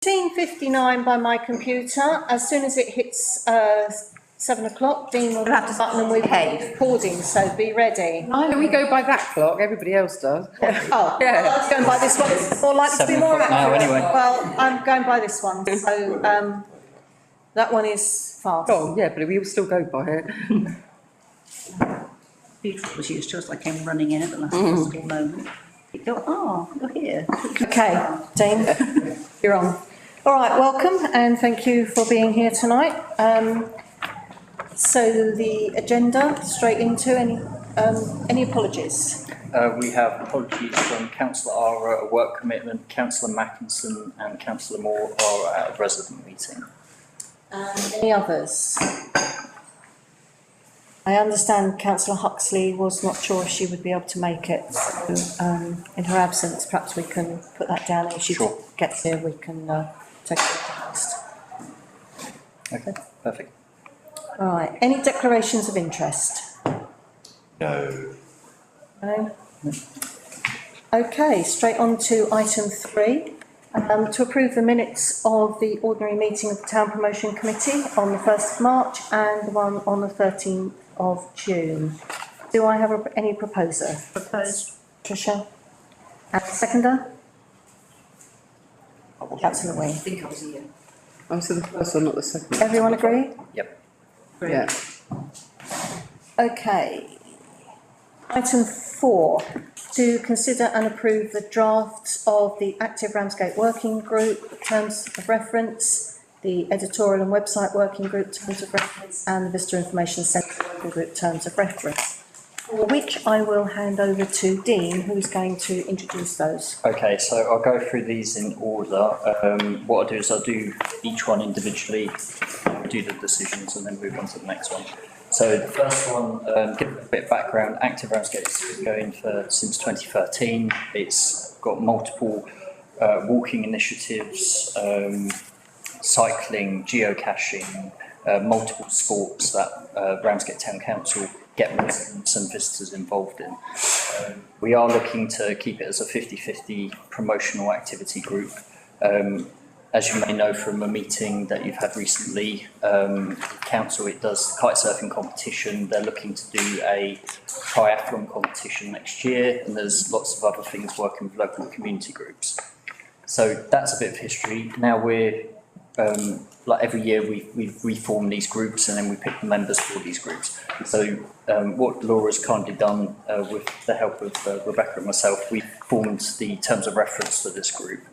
18:59 by my computer. As soon as it hits 7 o'clock, Dean will have the button and we'll be recording, so be ready. Why don't we go by that clock? Everybody else does. Oh, yeah. Well, I'm going by this one. It's more likely to be more accurate. Now, anyway. Well, I'm going by this one, so that one is fast. Oh, yeah, but we will still go by it. Beautiful was used to us. I came running in at the last possible moment. You go, oh, you're here. Okay, Dean, you're on. All right, welcome and thank you for being here tonight. So the agenda, straight into any apologies? We have apologies from Councillor Ara, a work commitment, Councillor Mackinson and Councillor Moore are at a resident meeting. Any others? I understand Councillor Huxley was not sure if she would be able to make it, so in her absence, perhaps we can put that down, and if she gets here, we can take it next. Okay, perfect. All right, any declarations of interest? No. No? Okay, straight on to item 3. To approve the minutes of the ordinary meeting of the Town Promotion Committee on the 1st of March and the one on the 13th of June. Do I have any proposer? Proposed. Tricia? And seconder? Councillor Wing. I think I was here. Oh, so the first one, not the second. Everyone agree? Yep. Yeah. Okay. Item 4, to consider and approve the drafts of the Active Ramsgate Working Group terms of reference, the editorial and website working group terms of reference, and the Visitor Information Centre working group terms of reference, for which I will hand over to Dean, who's going to introduce those. Okay, so I'll go through these in order. What I'll do is I'll do each one individually, do the decisions and then move on to the next one. So the first one, give a bit of background, Active Ramsgate's been going for since 2013. It's got multiple walking initiatives, cycling, geocaching, multiple sports that Ramsgate Town Council get residents and visitors involved in. We are looking to keep it as a 50-50 promotional activity group. As you may know from a meeting that you've had recently, council, it does kite surfing competition. They're looking to do a triathlon competition next year, and there's lots of other things working with local community groups. So that's a bit of history. Now we're, like every year we've reformed these groups and then we pick the members for these groups. So what Laura's kindly done with the help of Rebecca and myself, we formed the terms of reference for this group.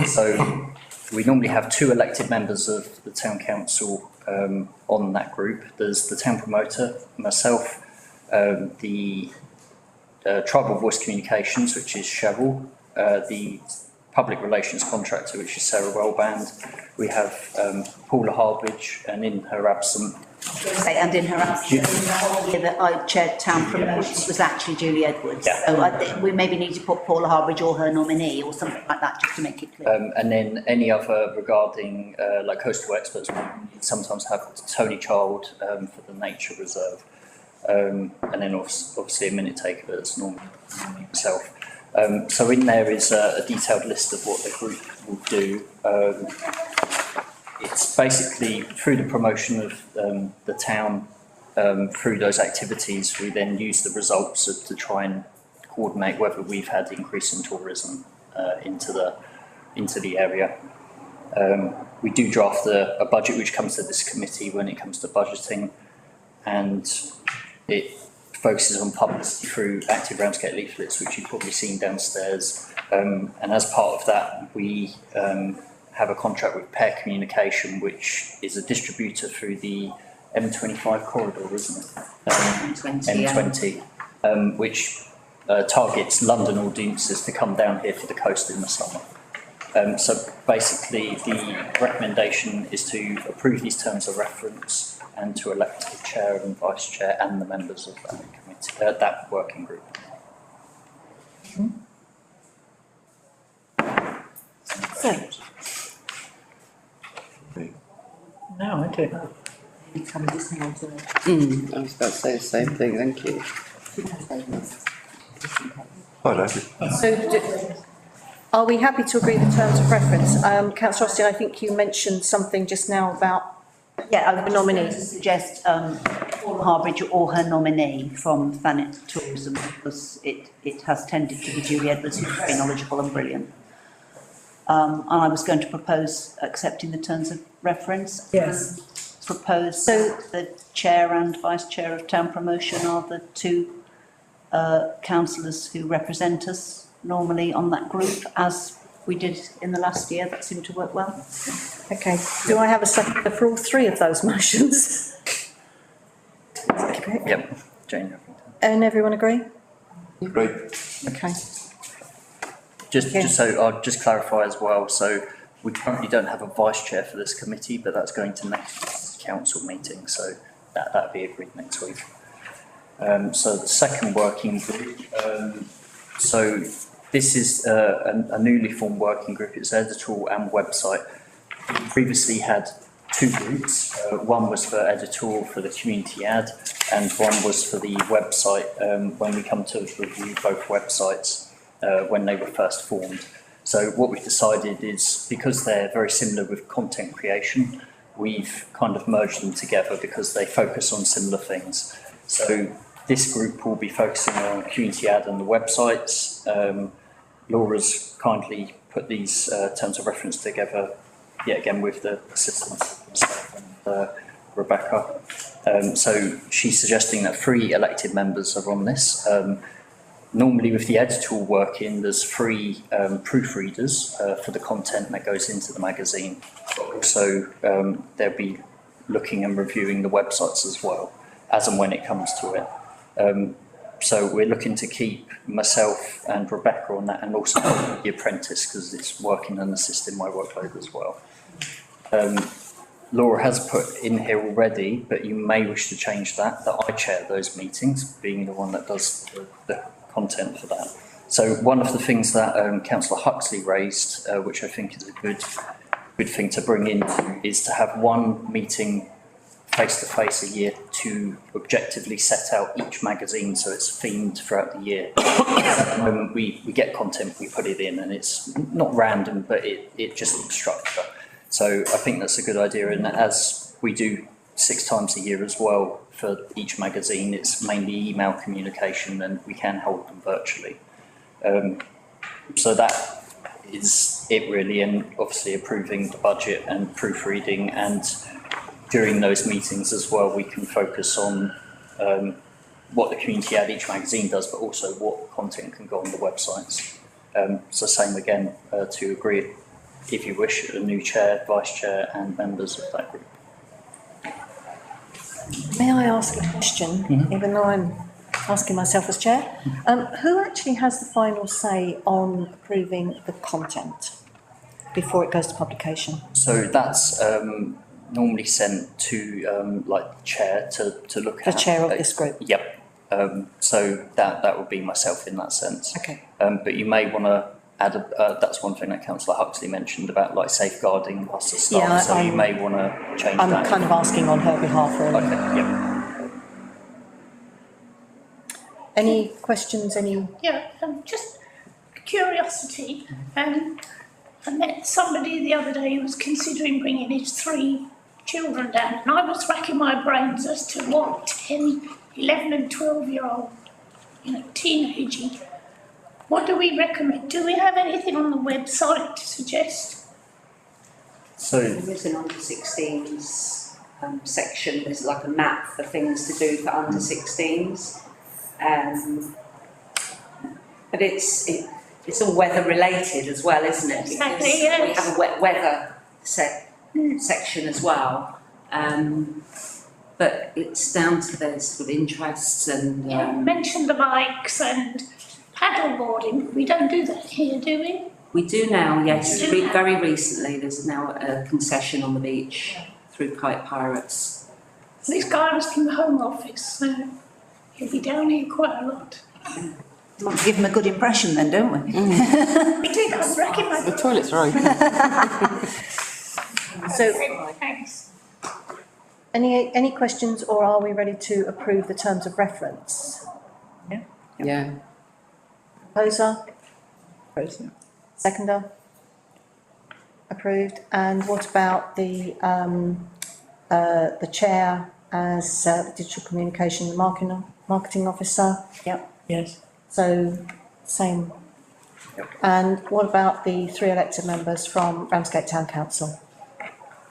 So we normally have 2 elected members of the town council on that group. There's the town promoter, myself, the tribal voice communications, which is Cheryl, the public relations contractor, which is Sarah Wellband. We have Paula Harbridge, and in her absence, And in her absence, in the whole year that I chaired Town Promotions was actually Julie Edwards. Yeah. So I think we maybe need to put Paula Harbridge or her nominee or something like that, just to make it clear. And then any other regarding like coastal experts, we sometimes have Tony Child for the nature reserve, and then obviously a minute taker that's normally myself. So in there is a detailed list of what the group will do. It's basically through the promotion of the town, through those activities, we then use the results to try and coordinate whether we've had increase in tourism into the area. We do draft a budget which comes to this committee when it comes to budgeting, and it focuses on publicity through Active Ramsgate leaflets, which you've probably seen downstairs. And as part of that, we have a contract with Pair Communication, which is a distributor through the M25 corridor, isn't it? M20, which targets London audiences to come down here for the coast in the summer. So basically, the recommendation is to approve these terms of reference and to elect the chair and vice chair and the members of that committee, that working group. So, No, I don't know. I was about to say the same thing, thank you. I know. so Are we happy to agree the terms of reference? Councillor Austin, I think you mentioned something just now about Yeah, I was the just nominee. going to suggest, Paula Harbridge or her nominee from Thanet Tourism, because it has tended to be Julie Edwards, who's very knowledgeable and brilliant. And I was going to propose accepting the terms of reference. Yes. Propose So- the chair and vice chair of town promotion are the two councillors who represent us normally on that group, as we did in the last year. That seemed to work well. Okay, do I have a second for all three of those motions? Okay. Yep, Jane. And everyone agree? Agreed. Okay. Just so I'll just clarify as well, so we currently don't have a vice chair for this committee, but that's going to next council meeting, so that'll be agreed next week. So the second working group, so this is a newly formed working group. It's editorial and website. We previously had two groups. One was for editorial for the community ad, and one was for the website when we come to review both websites when they were first formed. So what we've decided is, because they're very similar with content creation, we've kind of merged them together because they focus on similar things. So this group will be focusing on community ad and the websites. Laura's kindly put these terms of reference together, yet again with the assistance of myself and Rebecca. So she's suggesting that 3 elected members are on this. Normally with the editorial working, there's 3 proofreaders for the content that goes into the magazine. But also they'll be looking and reviewing the websites as well, as and when it comes to it. So we're looking to keep myself and Rebecca on that, and also the apprentice, because it's working and assisting my workload as well. Laura has put in here already, but you may wish to change that I chair those meetings, being the one that does the content for that. So one of the things that Councillor Huxley raised, which I think is a good thing to bring into, is to have one meeting face-to-face a year to objectively set out each magazine so it's themed throughout the year. At the moment we get content, we put it in, and it's not random, but it just looks structure. So I think that's a good idea, and as we do 6 times a year as well for each magazine, it's mainly email communication, and we can hold them virtually. So that is it really, and obviously approving the budget and proofreading, and during those meetings as well we can focus on what the community ad each magazine does, but also what content can go on the websites. So same again, to agree, if you wish, a new chair, vice chair and members of that group. May I ask a question, even though I'm asking myself as chair? Who actually has the final say on approving the content before it goes to publication? So that's normally sent to like the chair to look at. The chair of this group? Yep. So that would be myself in that sense. Okay. But you may want to add that's one thing that Councillor Huxley mentioned about like safeguarding us as staff. Yeah, so you may want to change that. I'm kind of asking on her behalf, really. Okay. Yep. Any questions, Yeah, just curiosity. I met somebody the other day who was considering bringing his 3 children down, and I was racking my brains as to what 10, 11 and 12-year-old, teenagey. What do we recommend? Do we have anything on the website to suggest? So There's an under 16s section. There's like a map for things to do for under 16s. But it's all weather related as well, isn't it? Exactly, Because yes. we have a wet weather section as well. But it's down to their sort of interests and. You mentioned the bikes and paddleboarding. We don't do that here, do we? We do now, yes. We do now. Very recently, there's now a concession on the beach through Kite Pirates. This guy was from the Home Office, so he'll be down here quite a lot. We want to give them a good impression then, don't we? We did, I was racking my The toilets are open. So, Thanks. any questions, or are we ready to approve the terms of reference? Yeah. Proposer? Seconder? Approved. And what about the chair as the digital communication and marketing officer? Yep. Yes. So, same. Yep. And what about the 3 elected members from Ramsgate Town Council?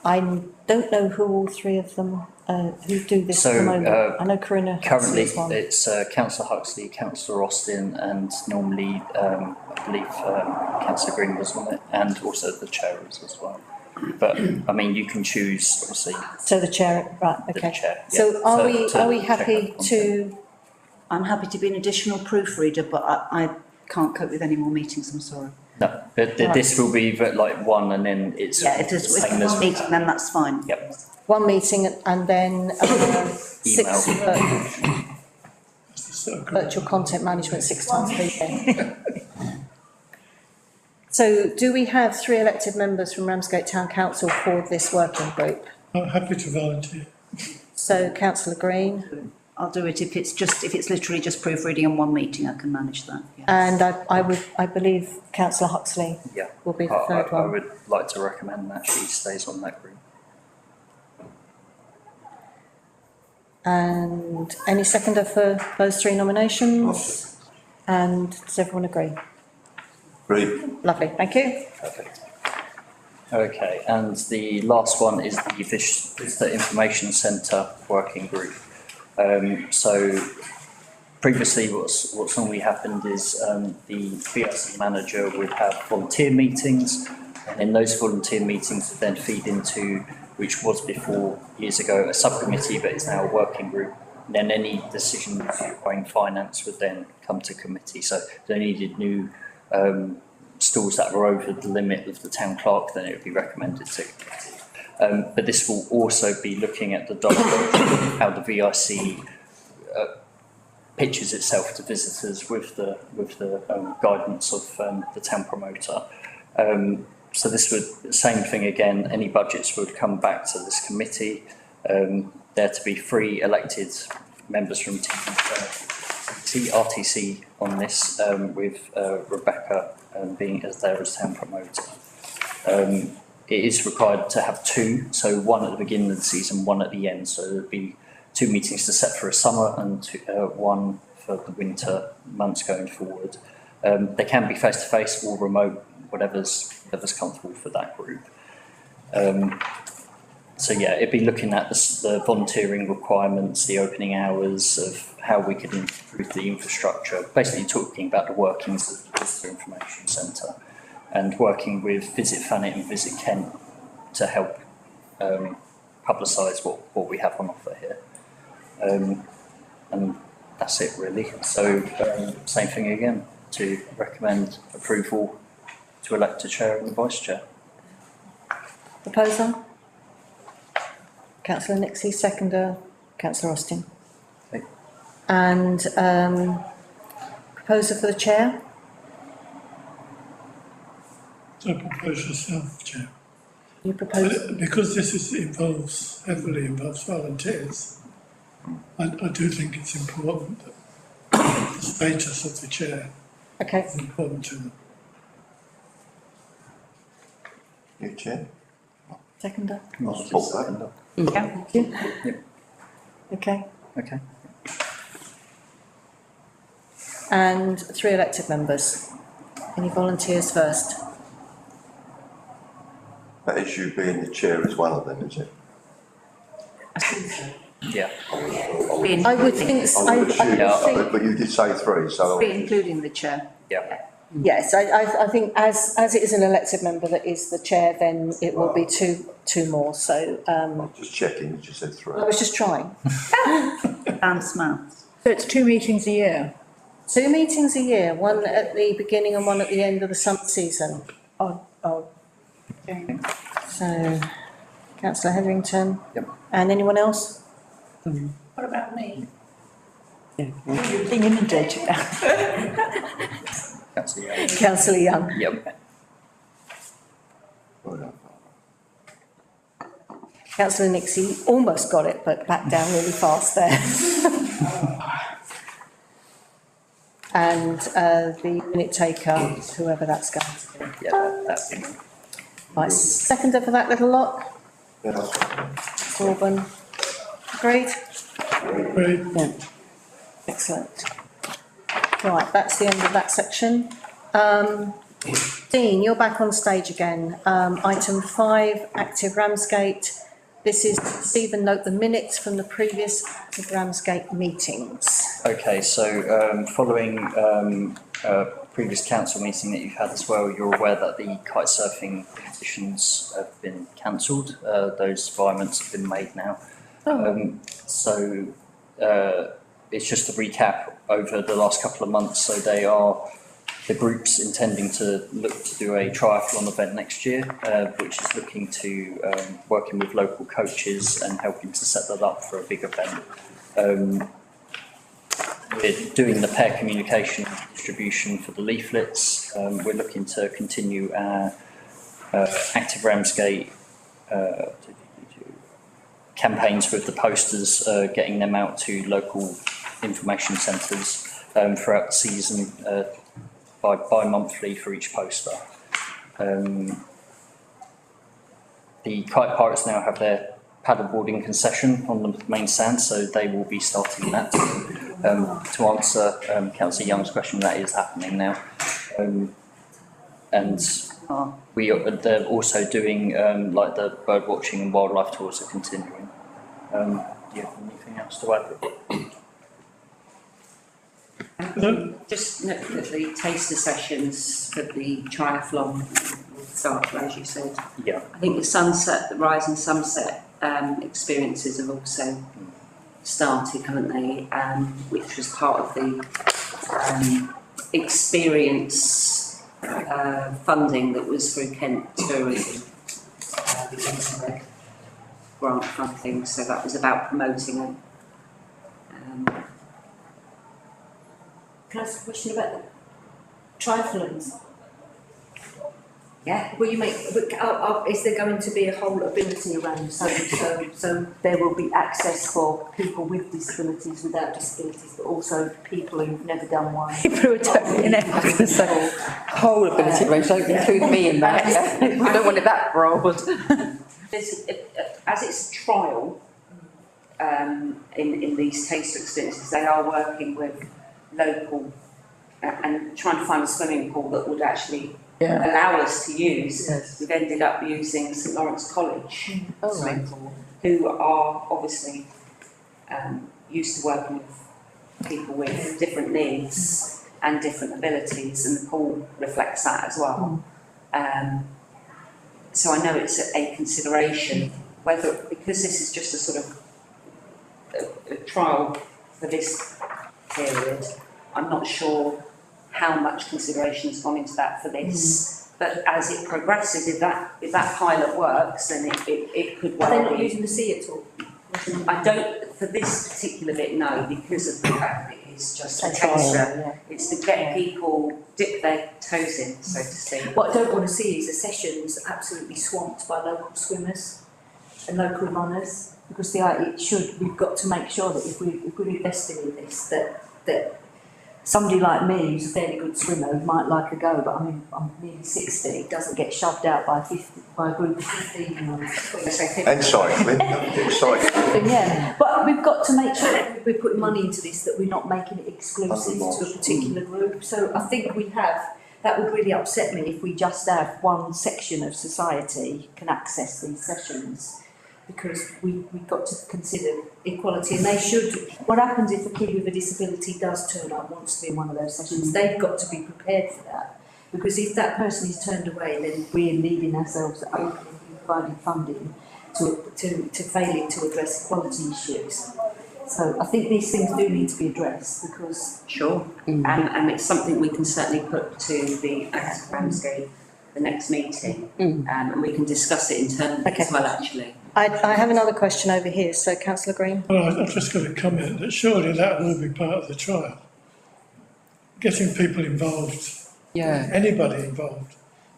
I don't know who all 3 of them, who do this at the So, moment. I know Corinna Currently, Huxley's one. it's Councillor Huxley, Councillor Austin, and normally, I believe, Councillor Green was on it, and also the chair is as well. But, I mean, you can choose, obviously, So the chair, right, the okay. chair. So yeah, are to we check happy out to, I'm happy to be an additional proofreader, but I can't cope with any more meetings, I'm sorry. No, but this will be like one, and then it's Yeah, if there's same one as. meeting, then that's fine. Yep, one meeting and then 6 virtual content management 6 times per year? So do we have 3 elected members from Ramsgate Town Council for this working group? I'm happy to volunteer. So councillor Green, I'll do it if it's literally just proofreading and one meeting, I can manage that, yes. and I believe councillor Huxley yeah. will be the I third one. would like to recommend that she stays on that group. And any seconder for those 3 nominations? And does everyone agree? Agree. Lovely, thank you. Perfect. Okay, and the last one is the Visitor Information Centre Working Group. So previously what's normally happened is the VRC manager would have volunteer meetings, and then those volunteer meetings would then feed into, which was before years ago, a subcommittee, but is now a working group. And then any decisions requiring finance would then come to committee. So if they needed new stalls that were over the limit of the town clerk, then it would be recommended to committee. But this will also be looking at the dialogue, how the VIC pitches itself to visitors with the guidance of the town promoter. So this would, same thing again, any budgets would come back to this committee. There to be 3 elected members from RTC on this, with Rebecca being as there as town promoter. It is required to have 2, so 1 at the beginning of the season, 1 at the end. So there'd be 2 meetings to set for a summer and 1 for the winter months going forward. They can be face to face or remote, whatever's comfortable for that group. So yeah, it'd be looking at the volunteering requirements, the opening hours of how we could improve the infrastructure, basically talking about the workings of the Visitor Information Centre, and working with Visit Thanet and Visit Kent to help publicise what we have on offer here. And that's it really. So same thing again, to recommend approval to elect a chair and a vice chair. Proposer? Councillor Nixie, seconder, Councillor Austin. Okay. And proposer for the chair? So propose yourself, Chair. You propose? Because this heavily involves volunteers, I do think it's important that the status of the chair Okay, is important to them. You chair? seconder. I'll support that. Yeah. Thank you. Okay, Okay. and 3 elected members. Any volunteers first? That is you being the chair is one of them, is it? Yeah. I would think, I would assume, Yeah. but you did say 3, so. Including the chair. Yeah. yes, I think as it is an elected member that is the chair, then it will be two more, so, Just checking, you just said 3. I was just trying. And mouths. So it's 2 meetings a year? 2 meetings a year, 1 at the beginning and 1 at the end of the summer season. Oh. So, councillor Hetherington. Yep. And anyone else? What about me? Being inundated now. That's the Councillor Young. Yep. Well done. Councillor Nixie almost got it, but backed down really fast there. and the minute taker, whoever that's going to be. Yeah, that's it. Right, seconder for that little lot, Yeah, that's- Corbyn. Agreed? Agreed. Yeah. Excellent. Right, that's the end of that section. Dean, you're back on stage again. Item 5, active Ramsgate. This is receive and note the minutes from the previous active Ramsgate meetings. Okay, so following a previous council meeting that you've had as well, you're aware that the kite surfing competitions have been cancelled. Those environments have been made now. So it's just a recap over the last couple of months. So they are the groups intending to look to do a triathlon event next year, which is looking to working with local coaches and helping to set that up for a big event. We're doing the pair communication distribution for the leaflets. We're looking to continue our active Ramsgate campaigns with the posters, getting them out to local information centres throughout the season, bi-monthly for each poster. The kite pirates now have their paddleboarding concession on the main stand, so they will be starting that. To answer Councillor Young's question, that is happening now. And they're also doing like the bird watching and wildlife tours are continuing. Do you have anything else to add? Just note that the taster sessions for the triathlon will start, as you said. Yeah. I think the rise and sunset experiences have also started, haven't they? Which was part of the experience funding that was through Kent Tourism, grant funding. So that was about promoting it. Can I ask a question about the triathlons? Yeah. Will you make, is there going to be a whole ability around, so there will be access for people with disabilities, without disabilities, but also people who've never done one? People who are totally inept. Whole ability range, don't include me in that, yeah. I don't want it that broad. As it's a trial, in these taster experiences, they are working with local and trying to find a swimming pool that would actually allow us to use. Yes. We've ended up using St Lawrence College swimming right. pool, who are obviously used to working with people with different needs and different abilities, and the pool reflects that as well. So I know it's a consideration, whether, because this is just a sort of a trial for this period, I'm not sure how much consideration has gone into that for this. But as it progresses, if that pilot works, then it could well Are they not be. using the sea at all? I don't, for this particular bit, no, because of the fact that it is just a Trial, taster. It's to get people dip their toes in, so to speak. What I don't want to see is a sessions absolutely swamped by local swimmers and local runners, because we've got to make sure that if we're investing in this, that somebody like me, who's a fairly good swimmer, who might like a go, but I'm nearly 60, doesn't get shoved out by a group of 15-year-olds. And cycling, cycling. Yeah, but we've got to make sure that we're putting money into this, that we're not making it exclusive to a particular group. So I think that would really upset me if we just have one section of society can access these sessions, because we've got to consider equality, and they should. What happens if a kid with a disability does turn up, wants to be in one of those sessions? They've got to be prepared for that, because if that person is turned away, then we're leaving ourselves open and providing funding to failing to address equality issues. So I think these things do need to be addressed, because Sure, and it's something we can certainly put to the Active Ramsgate the next meeting, and we can discuss it internally as well, actually. I have another question over here, so councillor Green. Well, I've just got to comment that surely that will be part of the trial. Getting people involved, anybody involved,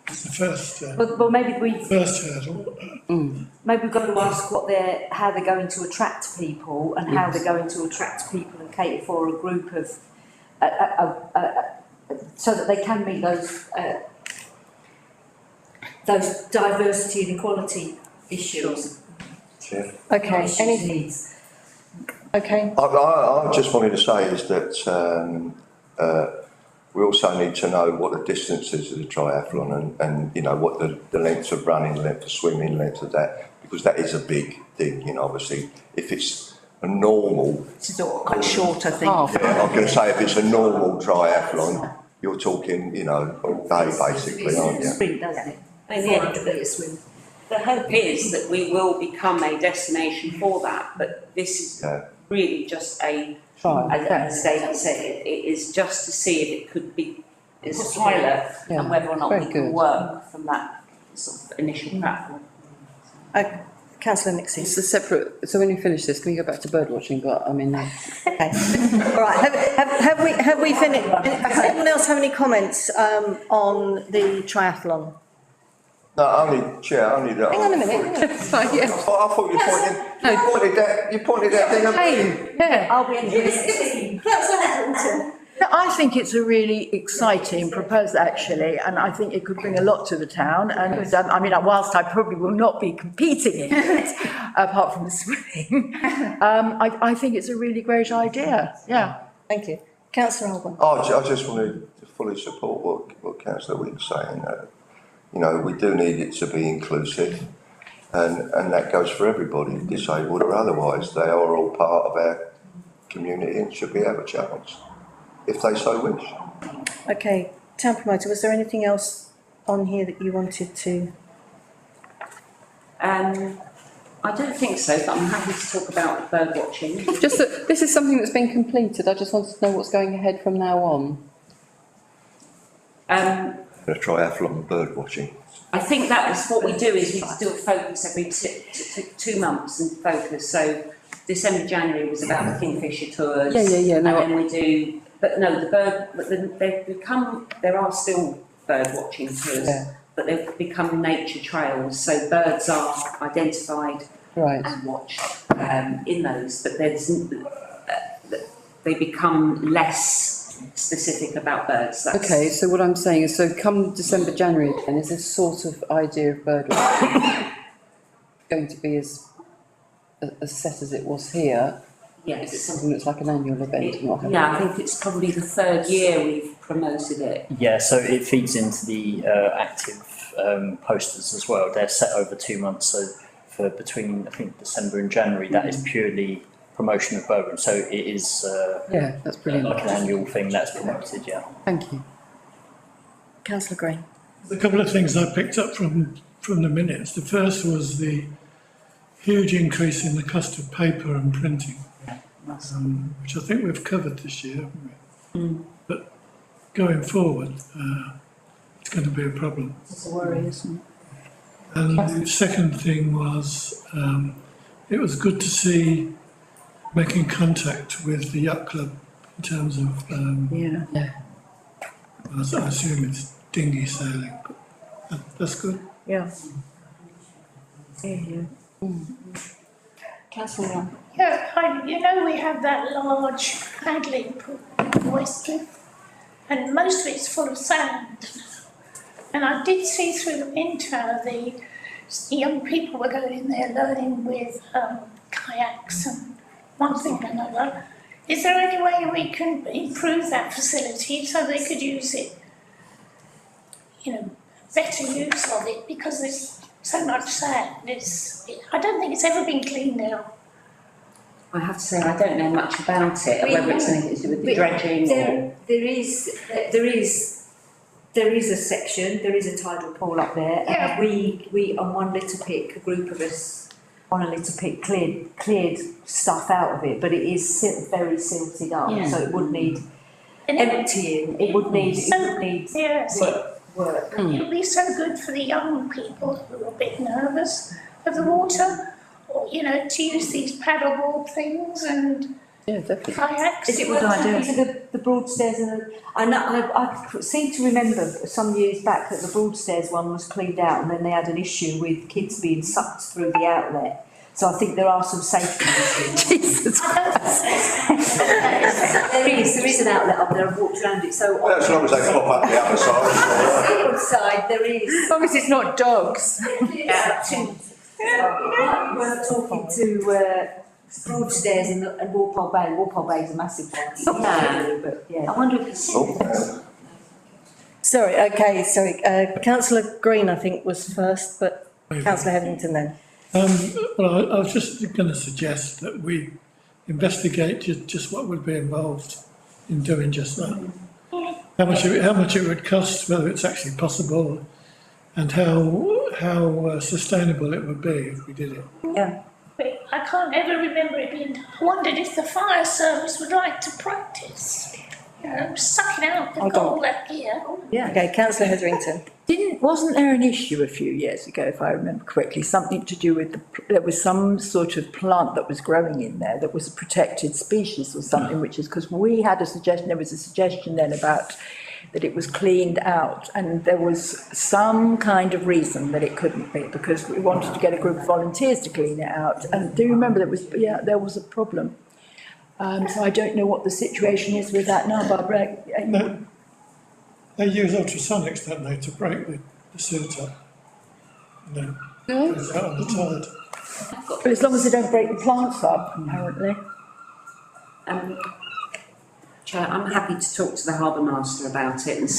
is the first well, maybe first hurdle. maybe we've got to ask how they're going to attract people, and how they're going to attract people and cater for a group of so that they can meet those diversity and equality issues. Chair. Okay, any, Needs. okay, I just wanted to say is that, we also need to know what the distance is of the triathlon and you know, what the length of running, length of swimming, length of that, because that is a big thing, you know, obviously. If it's a normal, This is all quite short, I think. yeah, I'm going to say if it's a normal triathlon, you're talking, you know, all day basically, aren't you? Sprint, doesn't it? And 400 metre swim. the hope is that we will become a destination for that, but this is Yeah. really just Trial. as David said, it is just to see if it could be, it's a pilot, Yeah, and whether or not very we can good. work from that sort of initial platform. councillor Nixie. It's a separate, so when you finish this, can we go back to bird watching? But I mean, Okay, all right, have we finished, does anyone else have any comments, on the triathlon? No, only, Chair, only that. Hang on a minute. Fine, yeah. I thought you pointed that thing out. Yeah, Are we any? I think it's a really exciting proposal actually, and I think it could bring a lot to the town. And I mean, whilst I probably will not be competing in it, apart from the swimming, I think it's a really great idea. Yeah. Thank you. Councillor Alban. I just wanted to fully support what Councillor Wick's saying, you know, we do need it to be inclusive, and that goes for everybody, disabled or otherwise. They are all part of our community and should have a chance, if they so wish. Okay, town promoter, was there anything else on here that you wanted to? I don't think so, but I'm happy to talk about bird watching. just that this is something that's been completed. I just wanted to know what's going ahead from now on. A triathlon bird watching. I think that is what we do, is we still focus every 2 months and focus. So December, January was about the Kingfisher tours. Yeah. And No, then we do, but no, there are still bird watching tours, Yeah. but they've become nature trails. So birds are identified right. and watched in those, but they become less specific about birds. Okay, so what I'm saying is, so come December, January again, is this sort of idea of bird watching going to be as set as it was here? Yes. Is it something that's like an annual event and what have you? Yeah, I think it's probably the 3rd year we've promoted it. Yeah, so it feeds into the active posters as well. They're set over 2 months, so for between, I think, December and January, that is purely promotion of Bourbon. So it is Yeah, that's brilliant. like an annual thing that's promoted, yeah. Thank you. Councillor Green. A couple of things I picked up from the minutes. The first was the huge increase in the cost of paper and printing, which I think we've covered this year, haven't we? But going forward, it's going to be a problem. It's a worry, isn't it? And the second thing was, it was good to see making contact with the yacht club in terms of, Yeah. I assume it's dinghy sailing, but that's good. Yeah. Councillor Young. Yeah, you know, we have that large paddling pool in Westcliff, and most of it's full of sand. And I did see through the winter the young people were going in there learning with kayaks and one thing and another. Is there any way we can improve that facility so they could use it, you know, better use of it, because there's so much sand. I don't think it's ever been cleaned out. I have to say, I don't know much about it, whether it's anything to do with the dredging or... There is a section, there is a tidal pool up there, and we on one little pick, a group of us on a little pick cleared stuff out of it, but it is very silted up, so it would need emptying, it would need Yes. work. It would be so good for the young people who are a bit nervous of the water, or, you know, to use these paddleboard things and Yeah, definitely. kayaks. Is it what I do? The Broadstairs and I seem to remember some years back that the Broadstairs one was cleaned out, and then they had an issue with kids being sucked through the outlet. So I think there are some safety issues. Jesus Christ. There is an outlet up there, I've walked around it, so. Well, as long as they pop up the other side. On the other side, there is. As long as it's not dogs. We're talking to, Broadstairs and Walpole Bay. Walpole Bay is a massive one. But yeah. I wonder if it's. Oh, Sorry, councillor Green, I think, was first, but councillor Hetherington then. Well, I was just going to suggest that we investigate just what would be involved in doing just that. How much it would cost, whether it's actually possible, and how sustainable it would be if we did it. Yeah. But I can't ever remember it being, I wondered if the fire service would like to practice, sucking out the Hold on. coal that year. Yeah. Okay, councillor Hetherington. Wasn't there an issue a few years ago, if I remember correctly, something to do with there was some sort of plant that was growing in there that was a protected species or something, which is, because we had a suggestion, there was a suggestion then about that it was cleaned out, and there was some kind of reason that it couldn't be, because we wanted to get a group of volunteers to clean it out, and do you remember there was a problem? So I don't know what the situation is with that now, Barbara. No, they use ultrasonics, don't they, to break the silt up? No, it's out on the tide. But as long as they don't break the plants up, apparently. Chair, I'm happy to talk to the harbour master about it and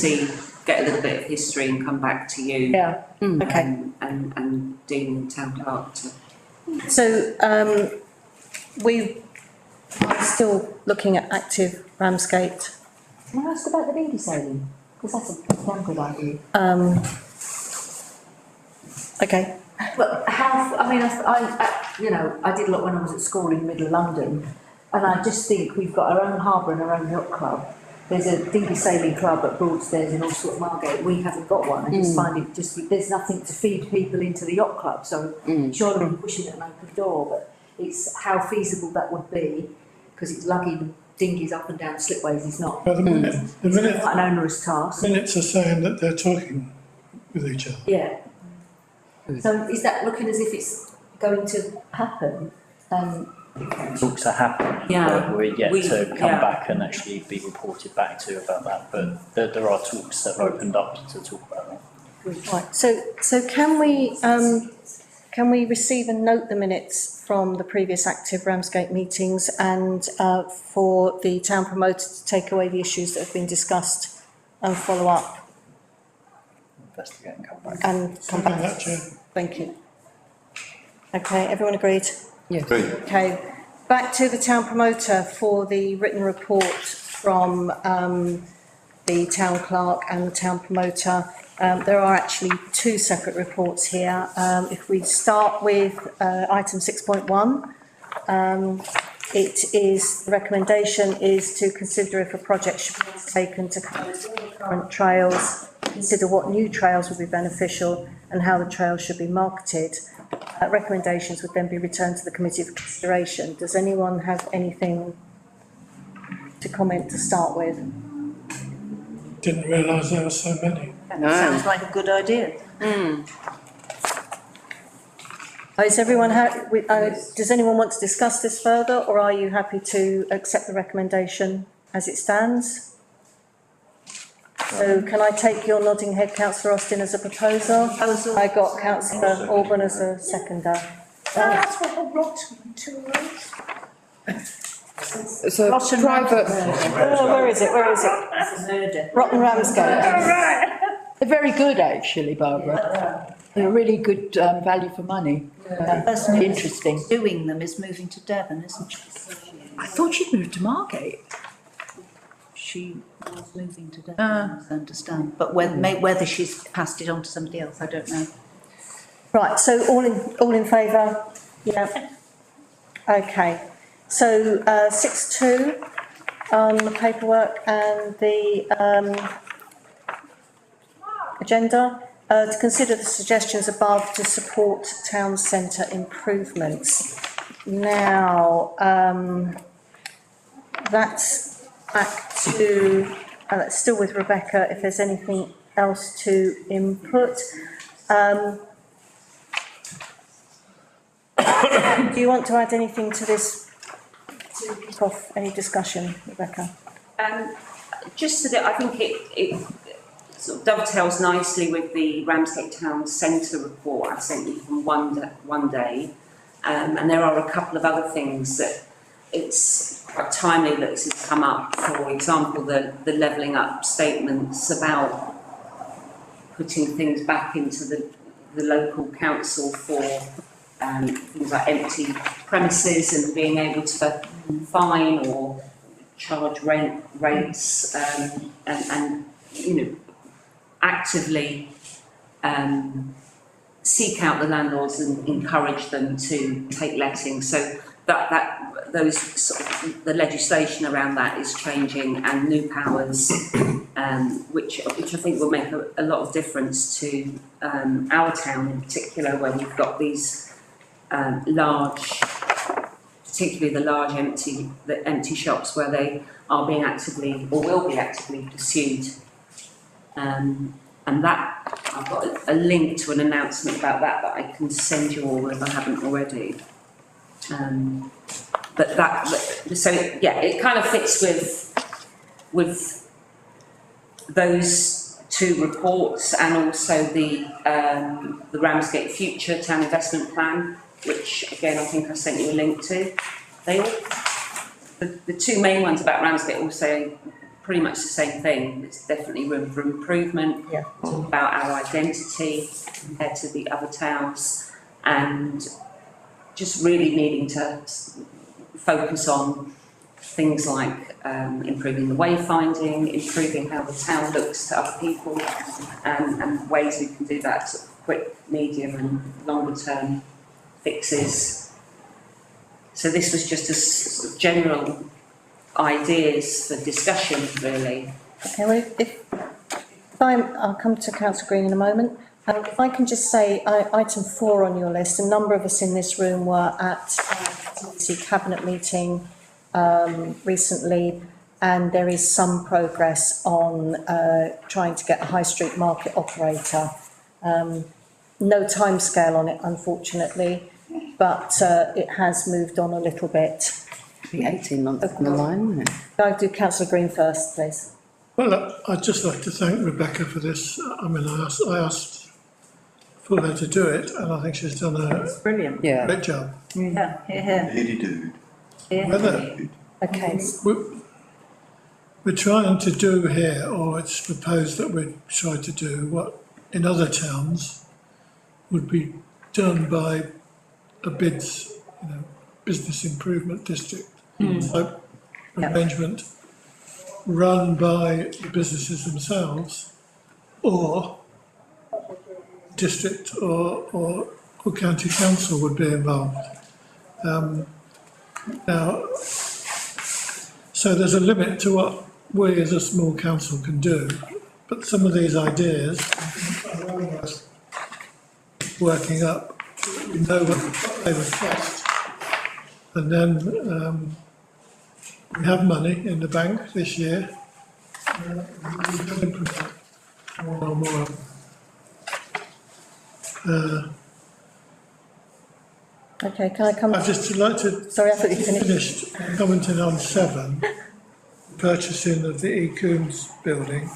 get a little bit of history and come back to you. Yeah, okay. And Dean and Town Clerk to. So, we are still looking at active Ramsgate. Can I ask about the dinghy sailing? Because that's a damn good idea. Okay, But how, I mean, I did a lot when I was at school in middle London, and I just think we've got our own harbour and our own yacht club. There's a dinghy sailing club at Broadstairs in Allsort Margate. We haven't got one. I just find it there's nothing to feed people into the yacht club. So surely we're pushing at an open door, but it's how feasible that would be, because it's lugging dinghies up and down slipways is not. Well, the minute, Quite an onerous task. minutes are saying that they're talking with each other. Yeah. So is that looking as if it's going to happen? Talks are happening. Yeah, but we're yet to come yeah. back and actually be reported back to about that, but there are talks that have opened up to talk about that. right, so can we receive and note the minutes from the previous active Ramsgate meetings, and for the town promoter to take away the issues that have been discussed and follow up Investigate and come back. and come Second back? that, Chair. Thank you. Okay, everyone agreed? Agreed. Okay, back to the town promoter for the written report from the town clerk and the town promoter. There are actually two separate reports here. If we start with item 6.1, the recommendation is to consider if a project should be taken to close all the current trails, consider what new trails would be beneficial and how the trails should be marketed. Recommendations would then be returned to the committee for consideration. Does anyone have anything to comment to start with? Didn't realise there were so many. Sounds like a good idea. Is everyone does anyone want to discuss this further, or are you happy to accept the recommendation as it stands? So can I take your nodding head, councillor Austin, as a proposer? I got councillor Orban as a seconder. That's what a rotten tool is. It's a private, Where is it? It's a murder. Rotten Ramsgate. They're very good, actually, Barbara. They're really good value for money. The person who's Interesting. doing them is moving to Devon, isn't she? I thought she'd moved to Margate. She was moving to Devon, I understand. But whether she's passed it on to somebody else, I don't know. Right, so all in favour? Yeah. Okay, so 6.2 on the paperwork and the agenda, to consider the suggestions above to support town centre improvements. Now, that's back to, that's still with Rebecca, if there's anything else to input. Do you want to add anything to this, to kick off any discussion, Rebecca? Just so that I think it sort of dovetails nicely with the Ramsgate Town Centre report I sent you from one day. And there are a couple of other things that it's quite timely that this has come up. For example, the levelling up statements about putting things back into the local council for things like empty premises and being able to fine or charge rates and you know, actively seek out the landlords and encourage them to take letting. So those sort of, the legislation around that is changing, and new powers, which I think will make a lot of difference to our town in particular, where we've got these large, particularly the large empty shops where they are being actively or will be actively pursued. And that, I've got a link to an announcement about that I can send you all if I haven't already. So yeah, it kind of fits with those two reports, and also the Ramsgate Future Town Investment Plan, which again I think I sent you a link to. They all, the two main ones about Ramsgate all say pretty much the same thing. There's definitely room for improvement. Yeah. Talk about our identity compared to the other towns, and just really needing to focus on things like improving the wayfinding, improving how the town looks to other people, and ways we can do that sort of quick, medium and longer term fixes. So this was just a sort of general ideas for discussion, really. Okay, well, I'll come to Councillor Green in a moment. If I can just say, item 4 on your list, a number of us in this room were at the Cabinet meeting recently, and there is some progress on trying to get a high street market operator. No timescale on it, unfortunately, but it has moved on a little bit. Be 18 months down the line, wouldn't it? I'll do Councillor Green first, please. Well, I'd just like to thank Rebecca for this. I mean, I asked for her to do it, and I think she's done a Brilliant. Yeah. great job. Yeah, here. Lady dude. Whether Okay, we're trying to do here, or it's proposed that we try to do what in other towns would be done by a BIDS, business improvement district type arrangement, run by the businesses themselves, or district or county council would be involved. Now, so there's a limit to what we as a small council can do, but some of these ideas are almost working up. We know what they would cost, and then we have money in the bank this year. We can implement more and more. okay, can I come? I'd just like to Sorry, I thought you finished. commenting on 7, purchasing of the E. Coombs building.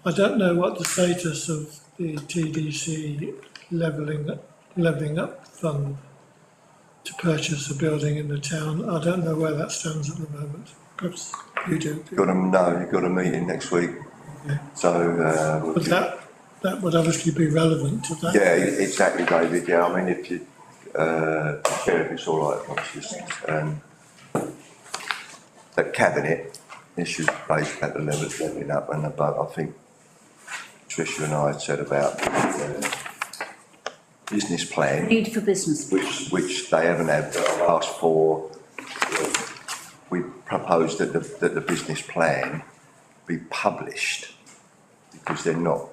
I don't know what the status of the TDC levelling up fund to purchase a building in the town. I don't know where that stands at the moment. Perhaps you do. You've got a meeting next week. Yeah. So, But that would obviously be relevant to that. yeah, exactly, David. Yeah, I mean, if you, Chair, if it's all right, obviously, the cabinet issues raised at the levelling up and above. I think Tricia and I had said about the business plan, Need for business. which they haven't had the last 4. We proposed that the business plan be published, because they're not,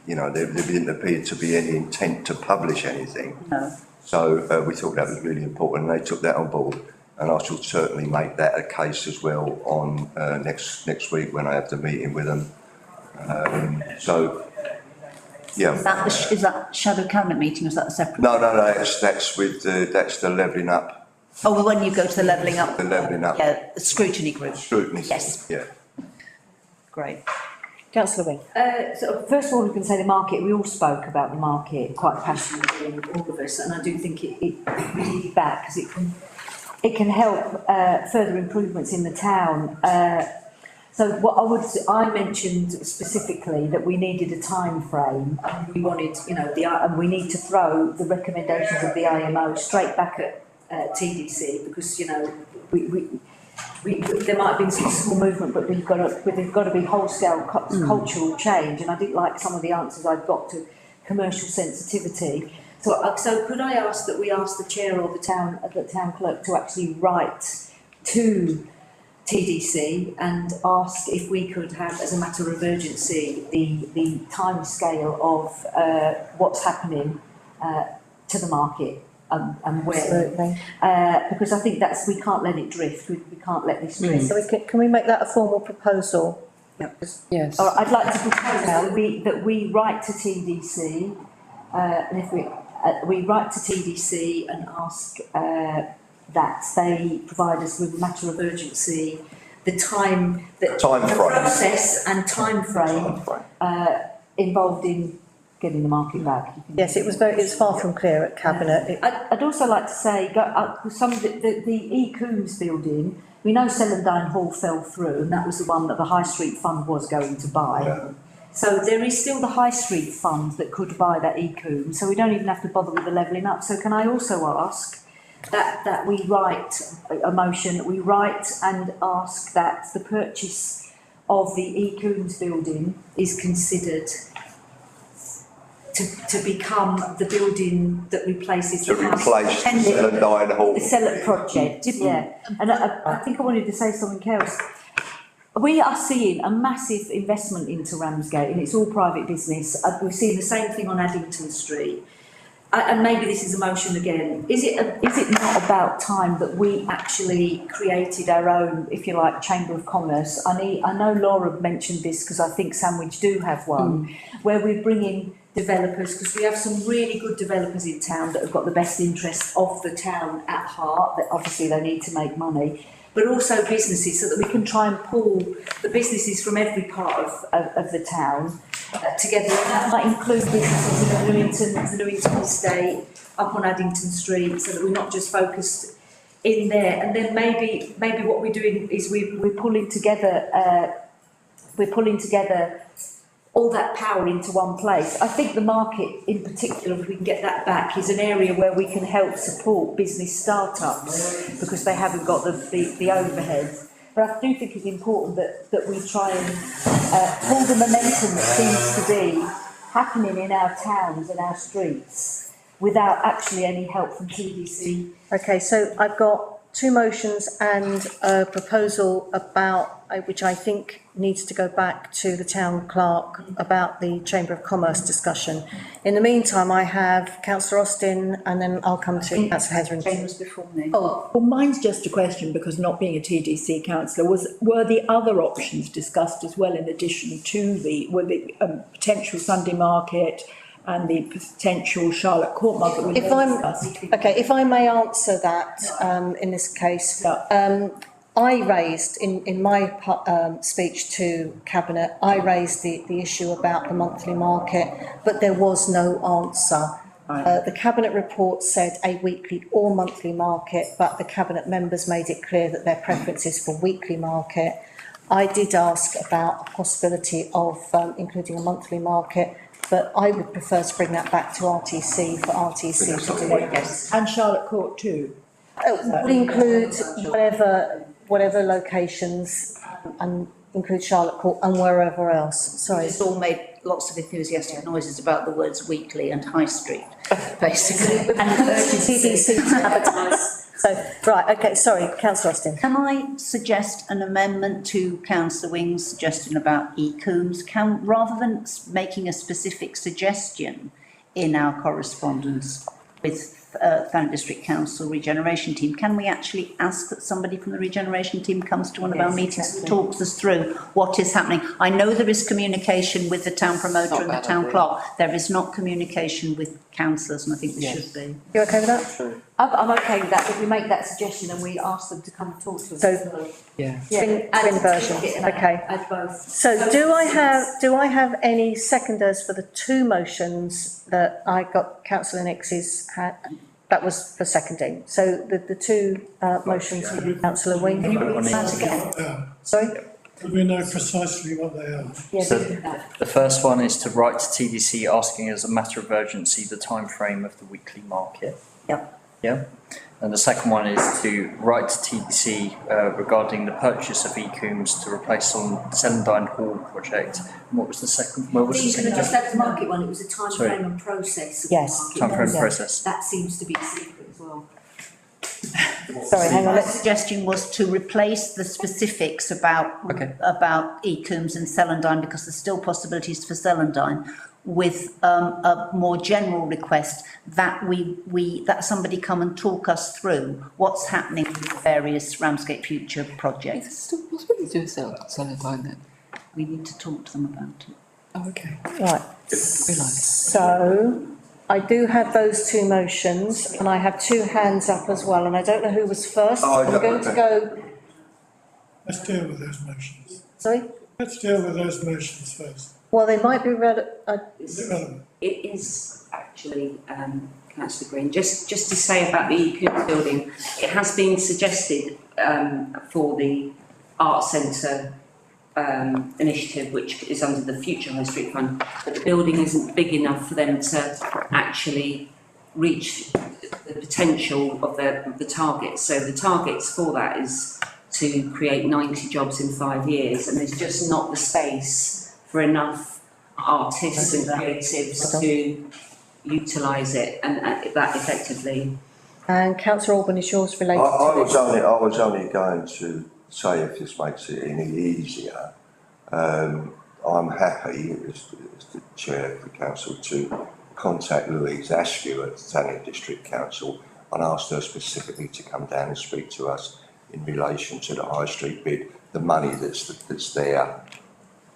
there didn't appear to be any intent to publish anything. No. So we thought that was really important, and they took that on board. And I shall certainly make that a case as well on next week when I have the meeting with them. So Yeah. Is that shadow cabinet meeting, or is that a separate? No, that's with that's the levelling up, Oh, well, when you go to the levelling up. the levelling up Yeah, the scrutiny group. scrutiny. Yes. Yeah. Great. Councillor Wing. So first of all, we can say the market, we all spoke about the market quite passionately, all of us, and I do think it we need it back because it can help further improvements in the town. So I mentioned specifically that we needed a time frame, and we wanted, and we need to throw the recommendations of the IMO straight back at TDC because, there might have been some small movement, but there's got to be whole-scale cultural change, and I didn't like some of the answers I've got to commercial sensitivity. So could I ask that we ask the chair or the town clerk to actually write to TDC and ask if we could have, as a matter of urgency, the timescale of what's happening to the market. And where, Absolutely. because I think we can't let it drift, we can't let this drift. So can we make that a formal proposal? Yes. All right, I'd like to propose now that we write to TDC, and if we write to TDC and ask that they provide us with a matter of urgency, the process and time frame involved in getting the market back. Yes, it was far from clear at Cabinet. I'd also like to say, some of the E. Coombs building, we know Celandine Hall fell through, and that was the one that the High Street Fund was going to buy. Yeah. So there is still the High Street Fund that could buy that E. Coombs, so we don't even have to bother with the levelling up. So can I also ask that we write a motion, we write and ask that the purchase of the E. Coombs building is considered to become the building that replaces To the house. replace Celandine Hall. The Cellar project, yeah. And I think I wanted to say something else. We are seeing a massive investment into Ramsgate, and it's all private business. We're seeing the same thing on Addington Street. And maybe this is a motion again. Is it not about time that we actually created our own, if you like, Chamber of Commerce? I know Laura mentioned this because I think Sandwich do have one, where we're bringing developers, because we have some really good developers in town that have got the best interests of the town at heart, that obviously they need to make money, but also businesses, so that we can try and pull the businesses from every part of the town together. And that might include businesses in the Newington estate, up on Addington Street, so that we're not just focused in there. And then maybe what we're doing is we're pulling together all that power into one place. I think the market in particular, if we can get that back, is an area where we can help support business startups because they haven't got the overhead. But I do think it's important that we try and pull the momentum that seems to be happening in our towns and our streets without actually any help from TDC. Okay, so I've got two motions and a proposal about, which I think needs to go back to the town clerk, about the Chamber of Commerce discussion. In the meantime, I have councillor Austin, and then I'll come to councillor Hetherington. Chambers before me. Oh, well, mine's just a question, because not being a TDC councillor, were the other options discussed as well, in addition to the potential Sunday market and the potential Charlotte Court market? If I may answer that, in this case, I raised in my speech to Cabinet, I raised the issue about the monthly market, but there was no answer. The Cabinet report said a weekly or monthly market, but the Cabinet members made it clear that their preference is for weekly market. I did ask about a possibility of including a monthly market, but I would prefer to bring that back to RTC for RTC to do it. Yes. And Charlotte Court too. Would include whatever locations, and include Charlotte Court and wherever else. Sorry. It's all made lots of enthusiastic noises about the words weekly and high street, basically. And TDC to advertise. So, right, okay, sorry, councillor Austin. Can I suggest an amendment to councillor Wing's suggestion about E. Coombs? Rather than making a specific suggestion in our correspondence, with Thanet District Council Regeneration Team, can we actually ask that somebody from the Regeneration Team comes to one of our meetings and talks us through what is happening? I know there is communication with the town promoter and the town clerk. There is not communication with councillors, and I think there should be. You okay with that? I'm okay with that, if we make that suggestion and we ask them to come and talk to us. So- Yeah. Twin version, okay. Add both. So do I have any seconders for the two motions that I got councillor Nix's had, that was for seconding? So the two motions from councillor Wing. Can you read that again? Sorry? Do we know precisely what they are? Yeah, So do that. the first one is to write to TDC asking as a matter of urgency the timeframe of the weekly market. Yep. Yeah. And the second one is to write to TDC regarding the purchase of e-coombs to replace on Celandine Hall project. And what was the second? What was the These are second? just that market one, it was a time Sorry. frame and process. of Yes. the market. Time frame Yeah. process. That seems to be a secret as well. Sorry, hang on, My let's, suggestion was to replace the specifics about e-coombs and Celandine, because there's still possibilities for Celandine, with a more general request that that somebody come and talk us through what's happening with the various Ramsgate Future Is projects. it still possible to do a Celandine then? We need to talk to them about it. Oh, okay. right. So I do have those two motions and I have two hands up as well, and I don't know who was first. Oh, I'm going to go, Let's deal with those motions. sorry? Let's deal with those motions first. Well, they might be Is it relevant? It is actually, councillor Green, just to say about the e-coombs building, it has been suggested for the Art Centre initiative, which is under the Future High Street Fund, but the building isn't big enough for them to actually reach the potential of the targets. So the targets for that is to create 90 jobs in 5 years, and there's just not the space for enough artists and creatives to utilise it and that effectively. and councillor Orban is yours I related to was this. only going to say, if this makes it any easier, I'm happy as the chair of the council to contact Louise Askew at the Thanet District Council and ask her specifically to come down and speak to us in relation to the High Street bid, the money that's there.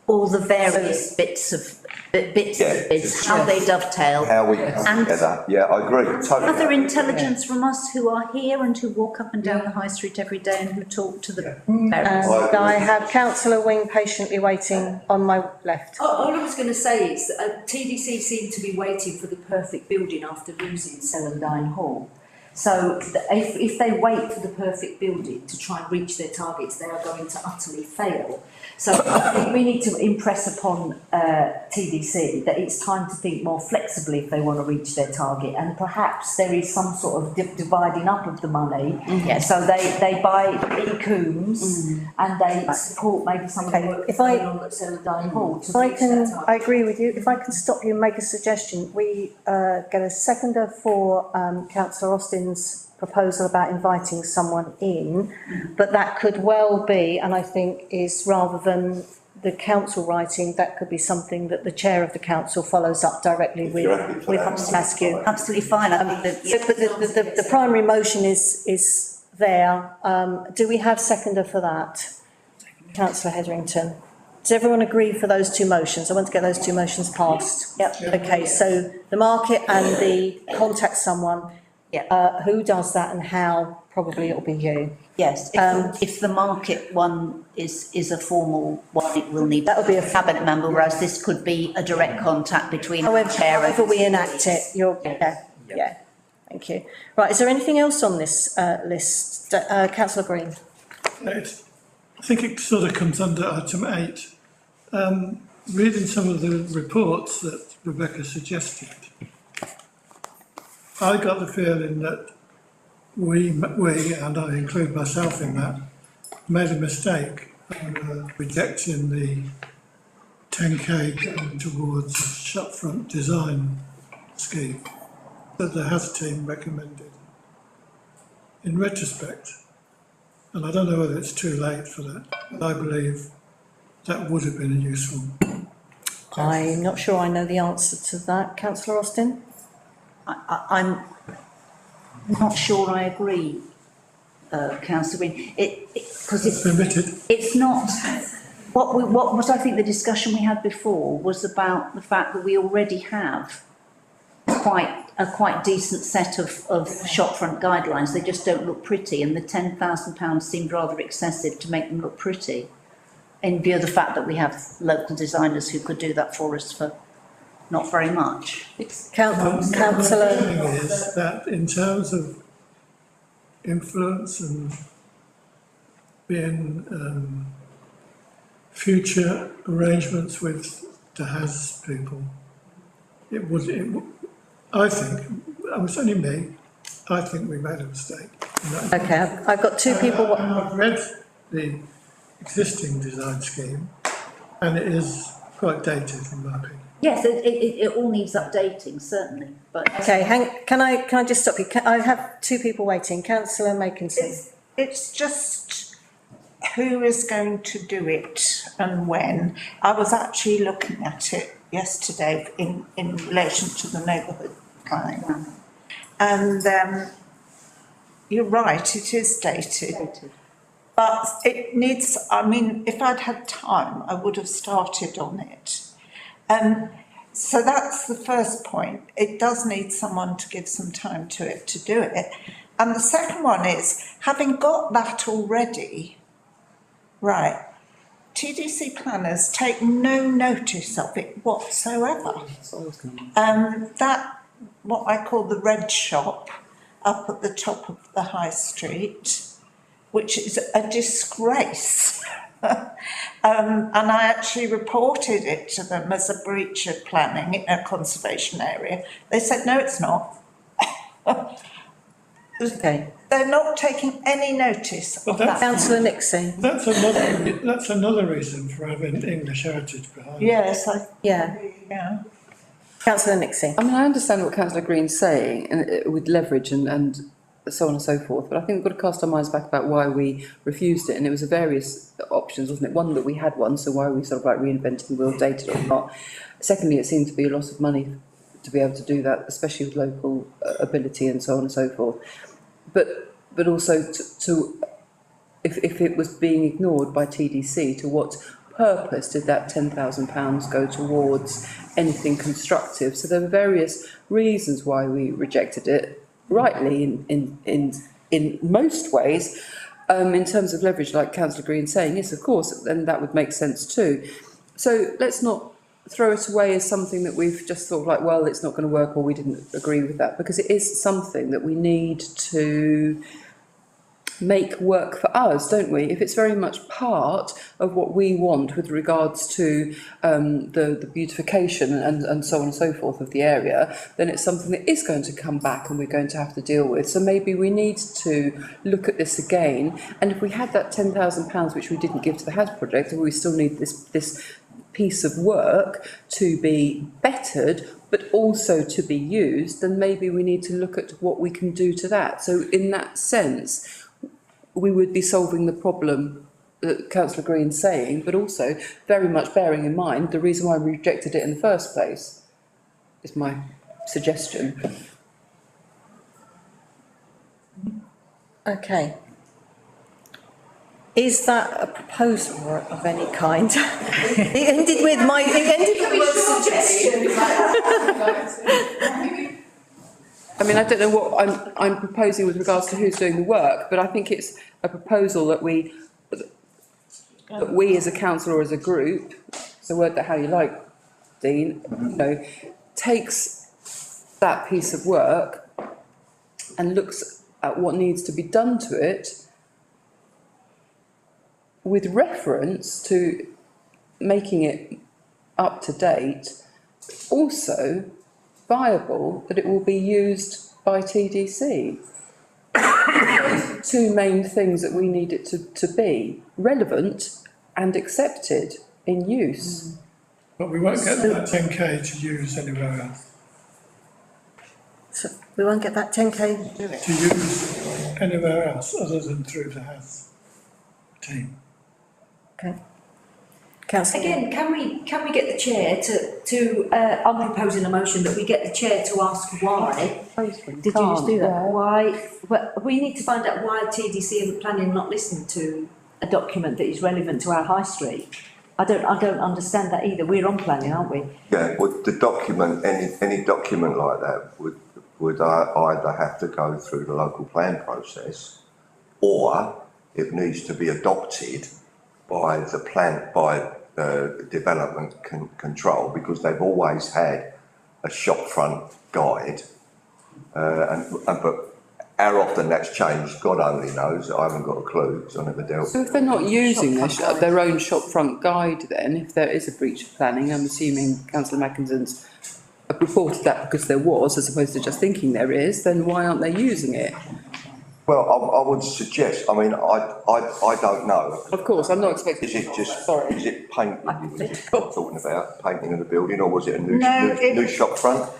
All the various bits of bids, how they dovetail. How we come And- together, yeah, I agree, totally. Other intelligence from us who are here and who walk up and down the high street every day and who talk to the parents. And I have councillor Wing patiently waiting on my left. All I was going to say is that TDC seem to be waiting for the perfect building after losing Celandine Hall. So if they wait for the perfect building to try and reach their targets, they are going to utterly fail. So I think we need to impress upon TDC that it's time to think more flexibly if they want to reach their target, and perhaps there is some sort of dividing up of the money. Yes. So they buy e-coombs and they support maybe some of the work If I- going on at Celandine Hall to If I reach can, that target. I agree with you. If I can stop you and make a suggestion, we get a seconder for councillor Austin's proposal about inviting someone in, but that could well be, and I think is rather than the council writing, that could be something that the chair of the council follows up directly with You're happy for that? Askew. Absolutely fine, I think that, But the primary motion is there. Do we have seconder for that? Councillor Hetherington. Does everyone agree for those two motions? I want to get those two motions passed. Yep. Okay, so the market and the contact someone. Who does that and how? Probably it'll be you. yes, if the market one is a formal one, it will need. That would be a cabinet member, whereas this could be a direct contact between the However, chair and. however we enact it, yeah, thank you. Right, is there anything else on this list? Councillor Green? I think it sort of comes under item 8. Reading some of the reports that Rebecca suggested, I got the feeling that we, and I include myself in that, made a mistake rejecting the 10k going towards a shopfront design scheme that the House team recommended. In retrospect, and I don't know whether it's too late for that, but I believe that would have been a useful. I'm not sure I know the answer to that. Councillor Austin? I'm not sure I agree, councillor Green. Because It's permitted. it's not, what I think the discussion we had before was about the fact that we already have a quite decent set of shopfront guidelines. They just don't look pretty, and the £10,000 seemed rather excessive to make them look pretty, in view of the fact that we have local designers who could do that for us for not very much. Councillor, The thing is that in terms of influence and being future arrangements with the HAS people, it would, I think, it's only me, I think we made a mistake. okay, I've got two people. I've read the existing design scheme and it is quite dated in my opinion. Yes, it all needs updating, certainly, but. Okay, can I just stop you? I have two people waiting. Councillor Makinson. It's just who is going to do it and when. I was actually looking at it yesterday in relation to the neighbourhood plan. And you're right, it is dated. But it needs, I mean, if I'd had time, I would have started on it. So that's the first point. It does need someone to give some time to it to do it. And the second one is, having got that already, right, TDC planners take no notice of it whatsoever. That, what I call the red shop, up at the top of the high street, which is a disgrace. And I actually reported it to them as a breach of planning in a conservation area. They said, no, it's not. Okay. They're not taking any notice of that. Councillor Nixie. That's another reason for having English heritage behind it. Yes, Yeah. Councillor Nixie. I mean, I understand what councillor Green's saying, and with leverage and so on and so forth, but I think we've got to cast our minds back about why we refused it, and it was a various options, wasn't it? One, that we had one, so why are we sort of like reinventing the wheel, dated or not? Secondly, it seemed to be a lot of money to be able to do that, especially with local ability and so on and so forth. But also if it was being ignored by TDC, to what purpose did that £10,000 go towards anything constructive? So there were various reasons why we rejected it, rightly in most ways. In terms of leverage, like councillor Green saying, yes, of course, then that would make sense too. So let's not throw it away as something that we've just thought like, well, it's not going to work, or we didn't agree with that, because it is something that we need to make work for us, don't we? If it's very much part of what we want with regards to the beautification and so on and so forth of the area, then it's something that is going to come back and we're going to have to deal with. So maybe we need to look at this again, and if we had that £10,000 which we didn't give to the house project, we still need this piece of work to be bettered but also to be used, then maybe we need to look at what we can do to that. So in that sense, we would be solving the problem that councillor Green's saying, but also very much bearing in mind the reason why we rejected it in the first place, is my suggestion. Okay. Is that a proposal of any kind? It ended with my suggestion. I mean, I don't know what I'm proposing with regards to who's doing the work, but I think it's a proposal that we as a council or as a group, it's a word that how you like, Dean, takes that piece of work and looks at what needs to be done to it with reference to making it up to date, also viable, that it will be used by TDC. Two main things that we need it to be: relevant and accepted in use. But we won't get that 10k to use anywhere else. So we won't get that 10k to do it. To use anywhere else other than through the HAS team. Okay. Councillor. Again, can we get the chair to I'm proposing a motion that we get the chair to ask why. Did you just do that? Why, well, we need to find out why TDC and planning are not listening to a document that is relevant to our high street. I don't understand that either. We're on planning, aren't we? Yeah, well, the document, any document like that would either have to go through the local plan process, or it needs to be adopted by development control, because they've always had a shopfront guide, but how often that's changed, God only knows. I haven't got a clue, because I never dealt. So if they're not using their own shopfront guide, then if there is a breach of planning, I'm assuming councillor Mackinson's reported that because there was, as opposed to just thinking there is, then why aren't they using it? Well, I would suggest, I mean, I don't know. Of course, I'm not expecting. Is it just, Sorry. is it painting you were talking about, painting of the building, or was it a new shop front?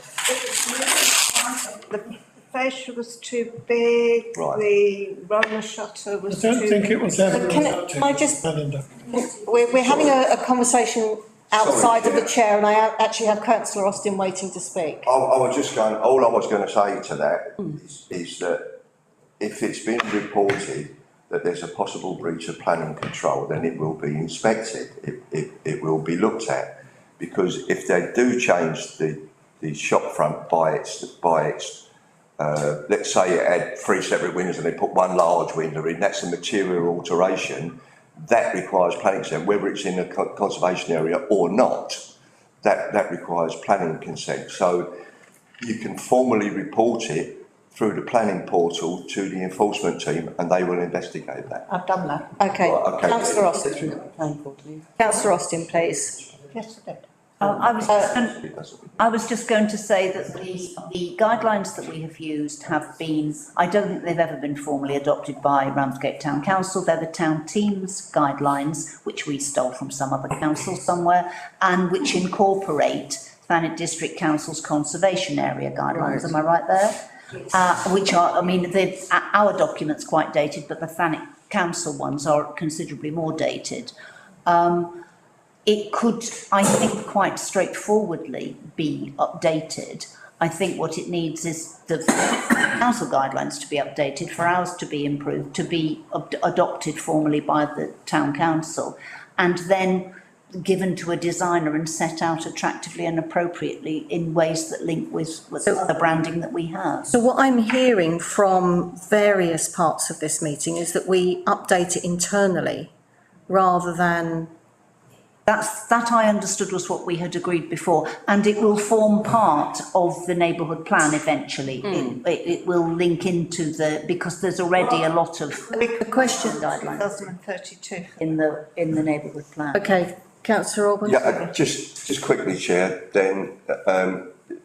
The fascia was too big, Right. the roller shutter was I too big. don't think it was ever. Can I just- We're having a conversation outside of the chair, and I actually have councillor Austin waiting to speak. I was just going, all I was going to say to that is that if it's been reported that there's a possible breach of planning control, then it will be inspected, it will be looked at. Because if they do change the shop front by its let's say it had 3 separate windows and they put 1 large window in, that's a material alteration, that requires planning consent, whether it's in a conservation area or not, that requires planning consent. So you can formally report it through the planning portal to the enforcement team, and they will investigate that. I've done that. Okay, Right, okay. councillor Austin. Councillor Austin, please. Yes, I did. I was just going to say that the guidelines that we have used have been, I don't think they've ever been formally adopted by Ramsgate Town Council. They're the town team's guidelines, which we stole from some other council somewhere, and which incorporate Thanet District Council's conservation area guidelines. Am I right there? Which are, I mean, our document's quite dated, but the Thanet Council ones are considerably more dated. It could, I think, quite straightforwardly be updated. I think what it needs is the council guidelines to be updated, for ours to be improved, to be adopted formally by the town council, and then given to a designer and set out attractively and appropriately in ways that link with the branding that we have. So what I'm hearing from various parts of this meeting is that we update it internally rather than... That I understood was what we had agreed before, and it will form part of the neighbourhood plan eventually. It will link into because there's already a lot of question guidelines 2032. in the neighbourhood plan. Okay, councillor Orban? Yeah, just quickly, Chair, then,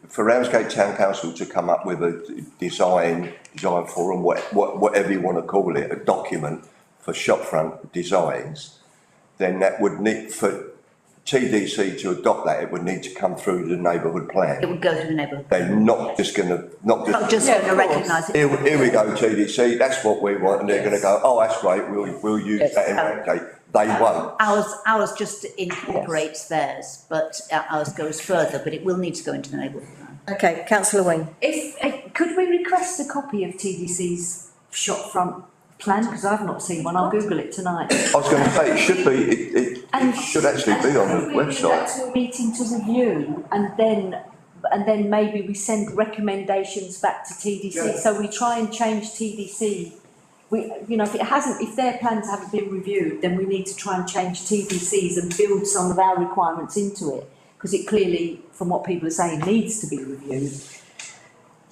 for Ramsgate Town Council to come up with a design forum, whatever you want to call it, a document for shopfront designs, then that would need, for TDC to adopt that, it would need to come through the neighbourhood plan. It would go to the neighbourhood. They're not just going to, Not just going to recognise it. Here we go, TDC, that's what we want, and they're going to go, oh, that's great, we'll use that in Ramsgate. They won't. Ours just incorporates theirs, but ours goes further, but it will need to go into the neighbourhood plan. Okay, councillor Wing. Could we request a copy of TDC's shopfront plan? Because I've not seen one. I'll Google it tonight. I was going to say, it should be, it should actually be on the website. To a meeting to review, and then maybe we send recommendations back to TDC. Yeah. So we try and change TDC. If their plans haven't been reviewed, then we need to try and change TDC's and build some of our requirements into it, because it clearly, from what people are saying, needs to be reviewed.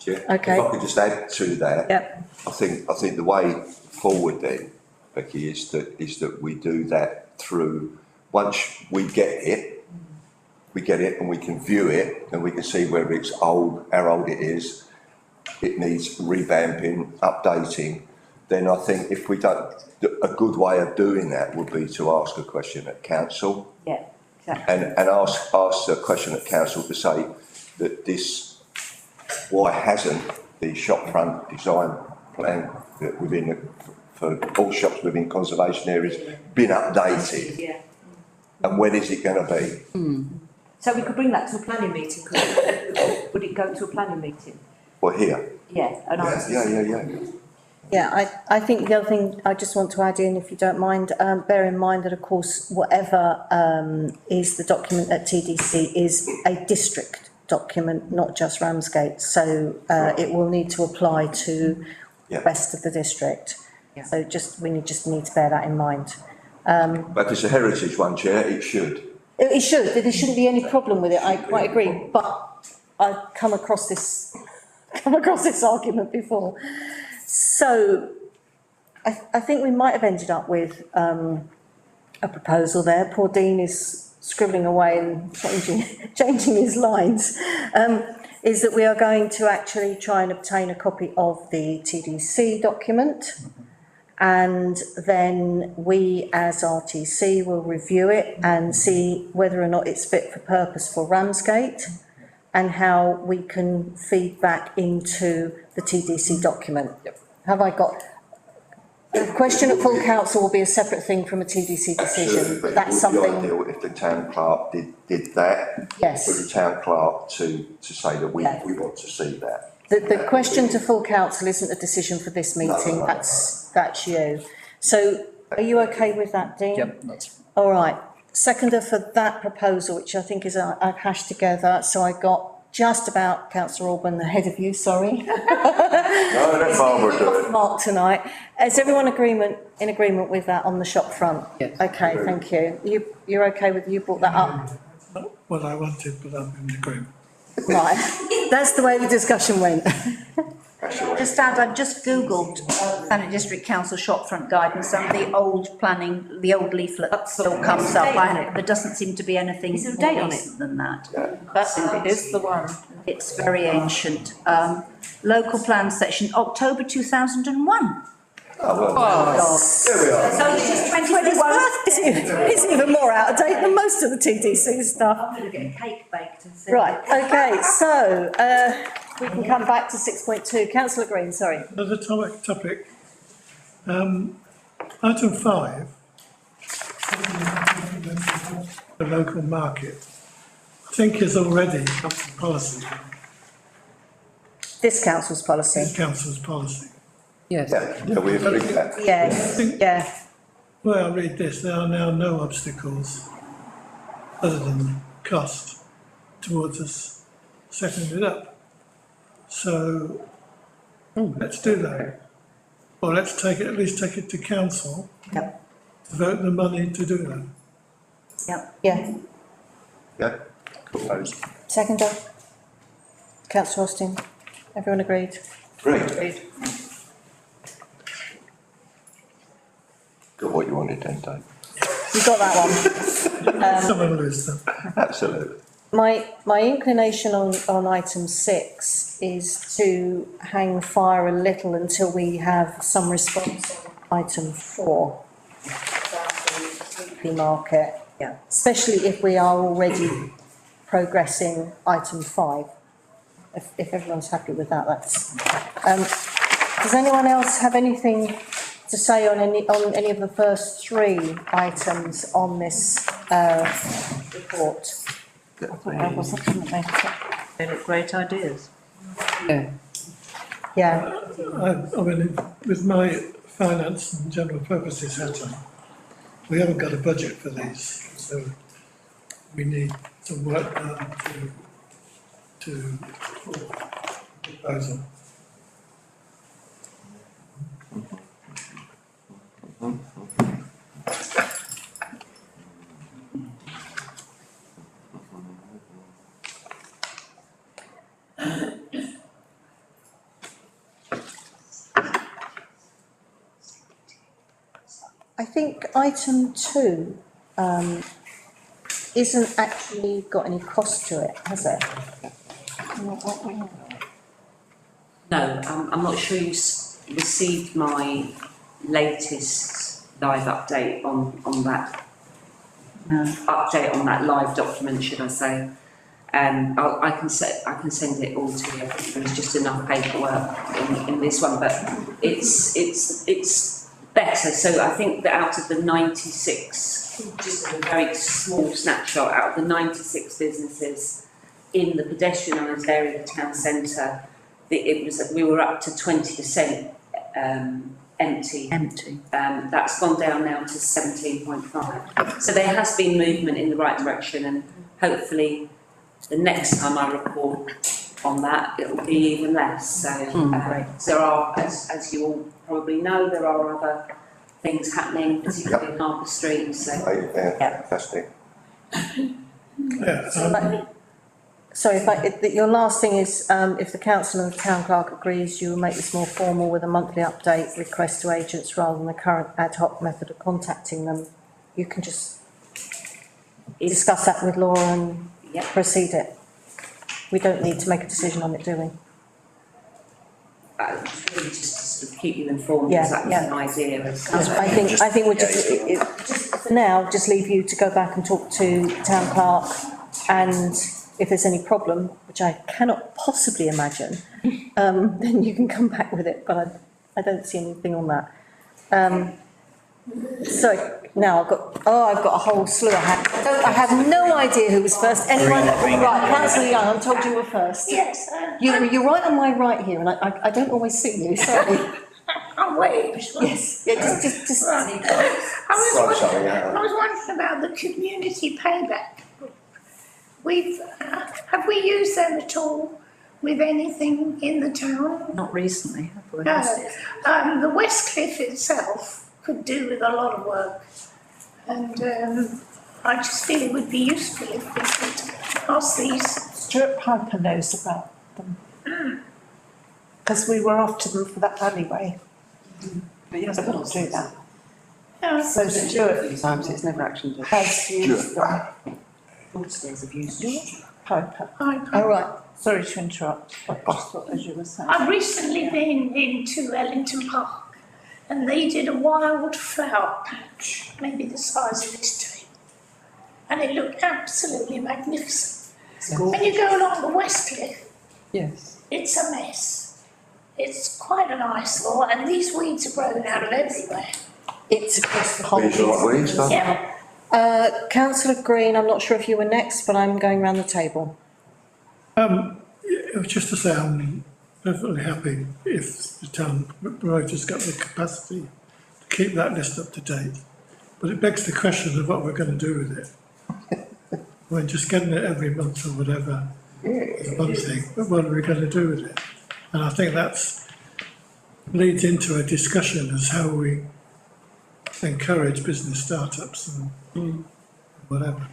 Yeah. Okay. If I could just add to that. Yep. I think the way forward then, Becky, is that we do that through, once we get it and we can view it and we can see whether it's old, how old it is, it needs revamping, updating, then I think if we don't, a good way of doing that would be to ask a question at council. Yeah, exactly. And ask a question at council to say that this, why hasn't the shopfront design plan for all shops within conservation areas been updated? Yeah. And when is it going to be? So we could bring that to a planning meeting, would it go to a planning meeting? Well, here. Yeah, and Yeah. Yeah, I think the other thing I just want to add in, if you don't mind, bear in mind that of course, whatever, is the document at TDC is a district document, not just Ramsgate. So, it will need to apply to the rest of the district. Yeah. So we just need to bear that in mind. But if it's a heritage one, Chair, it should. It should, there shouldn't be any problem with it, I quite agree, but I've come across this argument before. So, I think we might have ended up with, a proposal there. Poor Dean is scribbling away and changing his lines. Is that we are going to actually try and obtain a copy of the TDC document. And then we, as RTC, will review it and see whether or not it's fit for purpose for Ramsgate and how we can feed back into the TDC document. Yep. Have I got, the question at full council will be a separate thing from a TDC decision. Absolutely, but That's it would be something, ideal if the town clerk did that. Yes. For the town clerk to say that we Yeah. want to see that. the question to full council isn't a decision for this meeting, No. that's you. So, are you okay with that, Dean? Yep, that's All right, seconder for that proposal, which I think is I've hashed together, so I got just about councillor Alban ahead of you, sorry. No, let Barbara do it. Mark tonight. Is everyone in agreement with that on the shop front? Yes. Okay, thank you. You're okay with, you brought that up? Not what I wanted, but I'm in agreement. Right, that's the way the discussion went. Just add, I've just Googled Thanet District Council shopfront guidance and the old planning, the old leaflet still comes up. There doesn't seem to be anything Is there a more date on it? recent than that. That is the one. It's very ancient. Local plan section, October 2001. Oh, well, there we are. So it's just 2021. It's even more out of date than most of the TDC stuff. I'm going to get a cake baked and send Right, okay, so, we can come back to 6.2. Councillor Green, sorry. Another topic. Item 5. The local market, I think is already policy, This council's policy. this council's policy. Yes. Yeah, we agree with that. Yes, yeah, Well, I read this, there are now no obstacles other than cost towards us setting it up. So, let's do that. Or let's at least take it to council. Yep. To vote the money to do that. yeah. Yeah, proposed. Seconder? Councillor Austin? Everyone agreed? great. Got what you wanted then, Dave. You got that one? Someone lose them. Absolutely. My inclination on item 6 is to hang fire a little until we have some response on item 4. The market. Yeah. Especially if we are already progressing item 5. If everyone's happy with that, that's, does anyone else have anything to say on any of the first 3 items on this, report? They look great ideas. Yeah. Yeah, I mean, with my finance and general purposes hat on, we haven't got a budget for these, so we need some work done to proposal. I think item 2, isn't actually got any cost to it, has it? No, I'm not sure you received my latest live update on that. Update on that live document, should I say? I can send it all to you. There's just enough paperwork in this one, but it's better. So I think that out of the 96 just a very small snapshot, out of the 96 businesses in the pedestrianised area of the town centre, we were up to 20% empty. That's gone down now to 17.5. So there has been movement in the right direction, and hopefully the next time I report on that, it will be even less. So there are, as you all probably know, there are other things happening, particularly in Harbour Street. So Fantastic. Sorry, your last thing is, if the council and the town clerk agrees, you will make this more formal with a monthly update request to agents rather than the current ad hoc method of contacting them. You can just discuss that with Laura and proceed it. We don't need to make a decision on it, do we? Really just to sort of keep you informed, because that was an idea. I think we'll just for now, just leave you to go back and talk to town clerk, and if there's any problem, which I cannot possibly imagine, then you can come back with it, but I don't see anything on that. So now I've got a whole slew of hands. I have no idea who was first. Anyone? Right, Councillor Young, I'm told you were first. Yes. You're right on my right here, and I don't always see you, sorry. I'll wave. Yes, yeah, just. Right. I was wondering about the community payback. Have we used them at all with anything in the town? Not recently, have we? No. The West Cliff itself could do with a lot of work, and I just feel it would be useful if we could ask these. Stuart Piper knows about them. Because we were after them for that alleyway. But yes, I wouldn't do that. Yeah. So Stuart times it's never actioned. has used them. Upstairs have used it. Piper. All right. Sorry to interrupt, but I just thought as you were saying. I've recently been into Ellington Park, and they did a wild flower patch, maybe the size of this table, and it looked absolutely magnificent. When you go along the West Cliff, Yes. it's a mess. It's quite an eyesore, and these weeds are growing out of everywhere. It's across the whole. Weeds like weeds, though. Yeah. Councillor Green, I'm not sure if you were next, but I'm going round the table. It was just to say I'm perfectly happy if the town promoter's got the capacity to keep that list up to date. But it begs the question of what we're going to do with it. We're just getting it every month or whatever is one thing, but what are we going to do with it? And I think that's leads into a discussion as how we encourage business startups and whatever.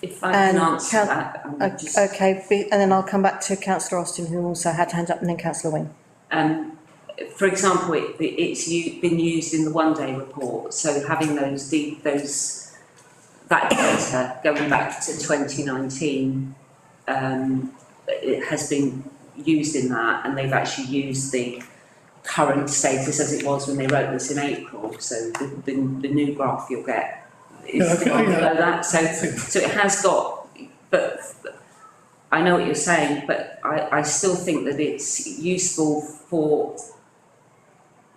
If I can answer that, Okay, and then I'll come back to Councillor Austin, who also had hand up, and then Councillor Wing. for example, it's been used in the one-day report, so having that data going back to 2019, it has been used in that, and they've actually used the current status as it was when they wrote this in April. So the new graph you'll get is below that. So it has got, but I know what you're saying, but I still think that it's useful for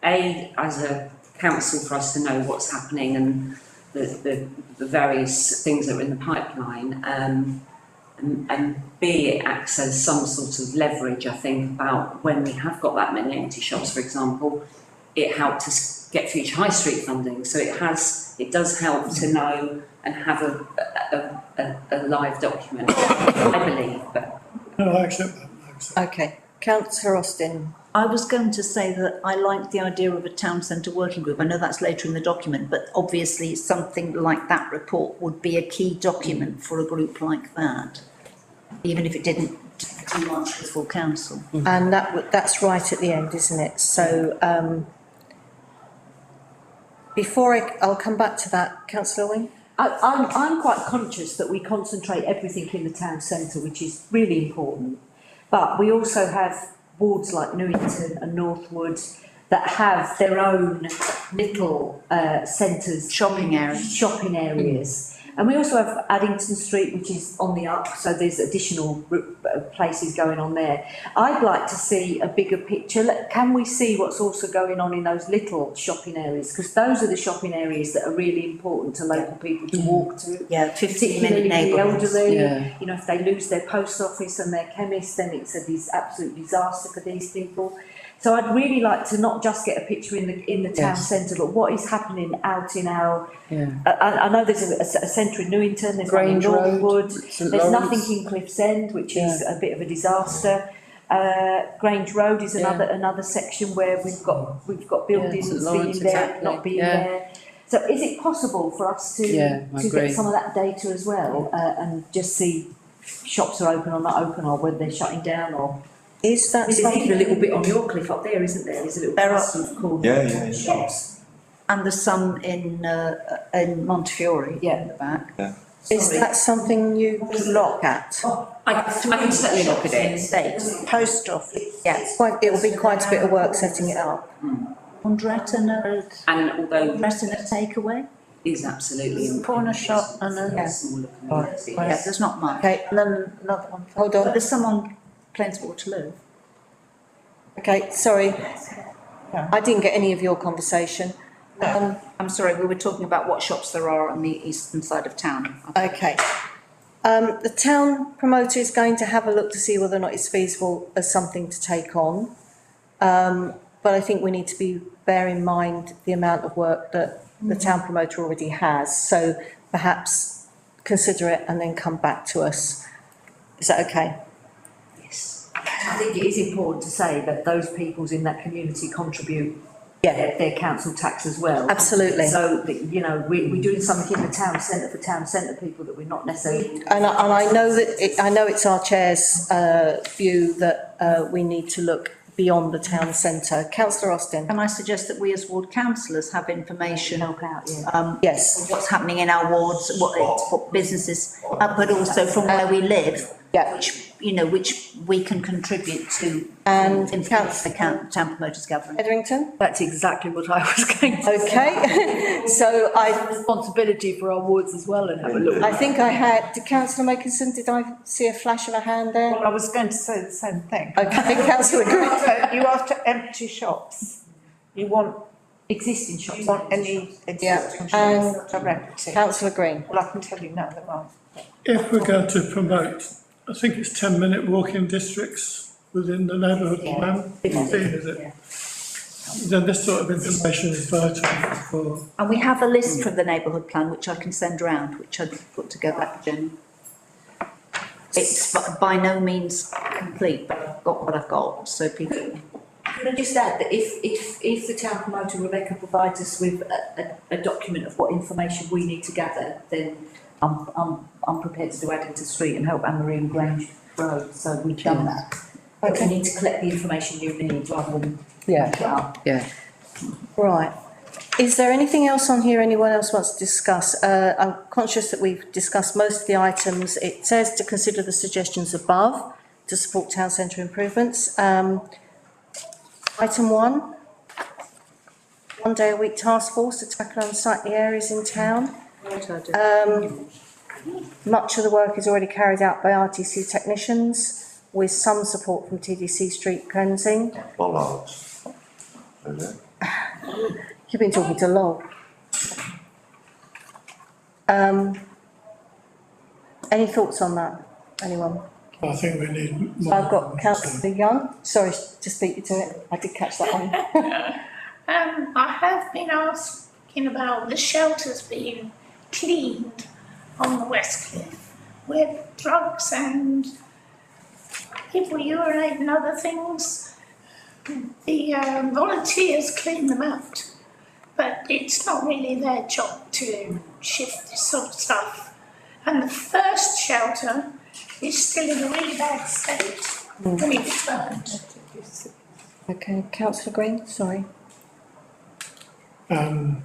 as a council for us to know what's happening and the various things that are in the pipeline, and B, it acts as some sort of leverage, I think, about when we have got that many empty shops, for example. It helped us get future high street funding, so it does help to know and have a live document, I believe. But No, I accept that. Okay, Councillor Austin. I was going to say that I like the idea of a town centre working group. I know that's later in the document, but obviously something like that report would be a key document for a group like that, even if it didn't do much with full council. And that's right at the end, isn't it? So, I'll come back to that, Councillor Wing. I'm quite conscious that we concentrate everything in the town centre, which is really important. But we also have wards like Newington and Northwood that have their own little centres, shopping areas, And we also have Addington Street, which is on the up, so there's additional places going on there. I'd like to see a bigger picture. Can we see what's also going on in those little shopping areas? Because those are the shopping areas that are really important to local people to walk to. Yeah, 15-minute Particularly the neighbourhoods. elderly, Yeah. you know, if they lose their post office and their chemist, then it's absolute disaster for these people. So I'd really like to not just get a picture in the town Yes. centre, but what is happening out in our, Yeah. I know there's a centre in Newington, there's one in Grange Road, Northwood, St there's Lawrence. nothing in Cliff's End, which is a bit of a disaster. Grange Road is another section where we've got buildings St Lawrence, being there, exactly. not being Yeah. there. So is it possible for us to I agree. get some of that data as well, and just see shops are open or not open, or whether they're shutting down, or Is that there's even a little bit on your cliff up there, isn't there? There's a little There are- cluster of corner Yeah. shops. And there's some in Montefiore at the back. is that something you would look at? I can certainly look at it. State, Post office. yes. It will be quite a bit of work setting it up. Andretton, And although Andretton a takeaway, is absolutely. corner shop and a, Smaller Right. community. yeah, there's not much. Okay, And then another one. hold But on. there's some on Plains Waterloo. Okay, sorry. I didn't get any of your conversation. I'm sorry, we were talking about what shops there are on the eastern side of town. Okay. The town promoter is going to have a look to see whether or not it's feasible as something to take on. But I think we need to bear in mind the amount of work that the town promoter already has. So perhaps consider it and then come back to us. Is that okay? Yes. I think it is important to say that those peoples in that community contribute Yeah, their council tax as well. absolutely. So, that, you know, we're doing something in the town centre for town centre people that we're not necessarily. And I know that, I know it's our chair's view that we need to look beyond the town centre. Councillor Austin? Can I suggest that we as ward councillors have information Help out, yeah. Yes. of what's happening in our wards, what businesses, but also from where we live, Yeah. which we can contribute to And influence the town promoters gathering. Hetherington? That's exactly what I was going to say. Okay, so Responsibility for our wards as well and have a look. I think I had, did Councillor Makinson, did I see a flash of a hand there? Well, I was going to say the same thing. Okay, Councillor Green. You after empty shops. You want Existing shops. any Yeah, existing and shops directed. Councillor Green. Well, I can tell you now there aren't. If we're going to promote, I think it's 10-minute walking districts within the neighbourhood plan, 15, is it? Then this sort of information is vital for, And we have a list from the neighbourhood plan, which I can send round, which I'd put together, Jenny. It's by no means complete, but I've got what I've got, so people. Could I just add that if the town promoter, Rebecca, provides us with a document of what information we need to gather, then I'm prepared to do Addington Street and help Anne-Marie and Grange Road, so we've done that. But we need to collect the information you need rather than Yeah. make it up. Yeah. Right. Is there anything else on here anyone else wants to discuss? I'm conscious that we've discussed most of the items. It says to consider the suggestions above to support town centre improvements. Item 1, 1 day a week task force to tackle unsightly areas in town. Much of the work is already carried out by RTC technicians with some support from TDC street cleansing. Bollards. Is it? You've been talking to Lol. Any thoughts on that? Anyone? I think we need more. I've got Councillor Young. Sorry to speak you to it. I did catch that one. I have been asking about the shelters being cleaned on the West Cliff, where drugs and people urinate and other things. The volunteers clean them out, but it's not really their job to shift this sort of stuff. And the first shelter is still in a really bad state when it was burnt. Okay, Councillor Green, sorry. I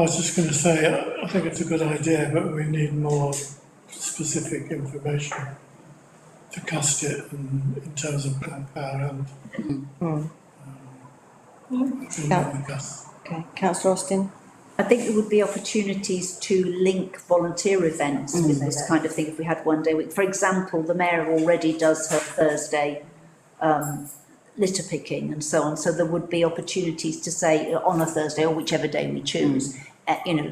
was just going to say, I think it's a good idea, but we need more specific information to cast it in terms of manpower and. Okay, Councillor Austin. I think there would be opportunities to link volunteer events with this kind of thing if we had one day a week. For example, the mayor already does her Thursday litter picking and so on, so there would be opportunities to say on a Thursday or whichever day we choose, you know,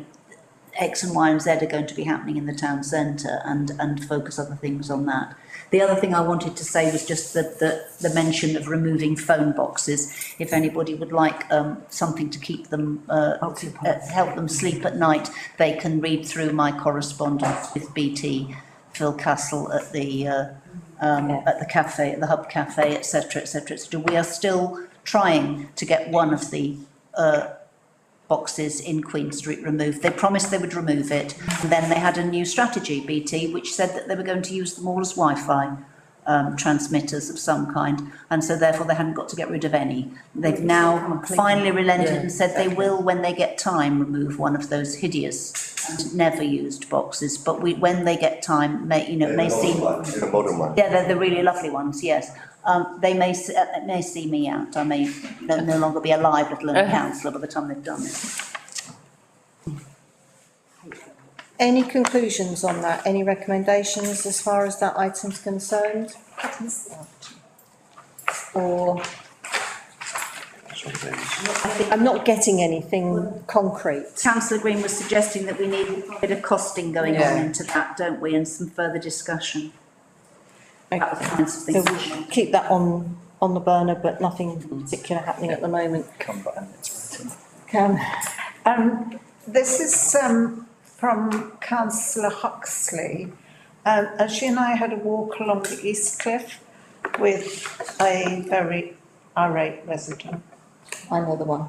X and Y and Z are going to be happening in the town centre and focus other things on that. The other thing I wanted to say was just the mention of removing phone boxes. If anybody would like something to keep them, help them sleep at night, they can read through my correspondence with BT, Phil Castle at the cafe, at the Hub Cafe, etc., etc., etc. We are still trying to get one of the boxes in Queen Street removed. They promised they would remove it, and then they had a new strategy, BT, which said that they were going to use them all as Wi-Fi transmitters of some kind, and so therefore they hadn't got to get rid of any. They've now finally relented and said they will, when they get time, remove one of those hideous and never used boxes, but when they get time, may seem... The modern one. Yeah, they're the really lovely ones, yes. They may see me out. I may no longer be alive, let alone a councillor, by the time they've done it. Any conclusions on that? Any recommendations as far as that item's concerned? Or I'm not getting anything concrete. Councillor Green was suggesting that we need a bit of costing going on into that, don't we, and some further discussion. That was the kinds of So things. we'll keep that on the burner, but nothing particular happening at the moment. Come back and it's written. This is from councillor Huxley. As she and I had a walk along the East Cliff with a very irate resident. I know the one.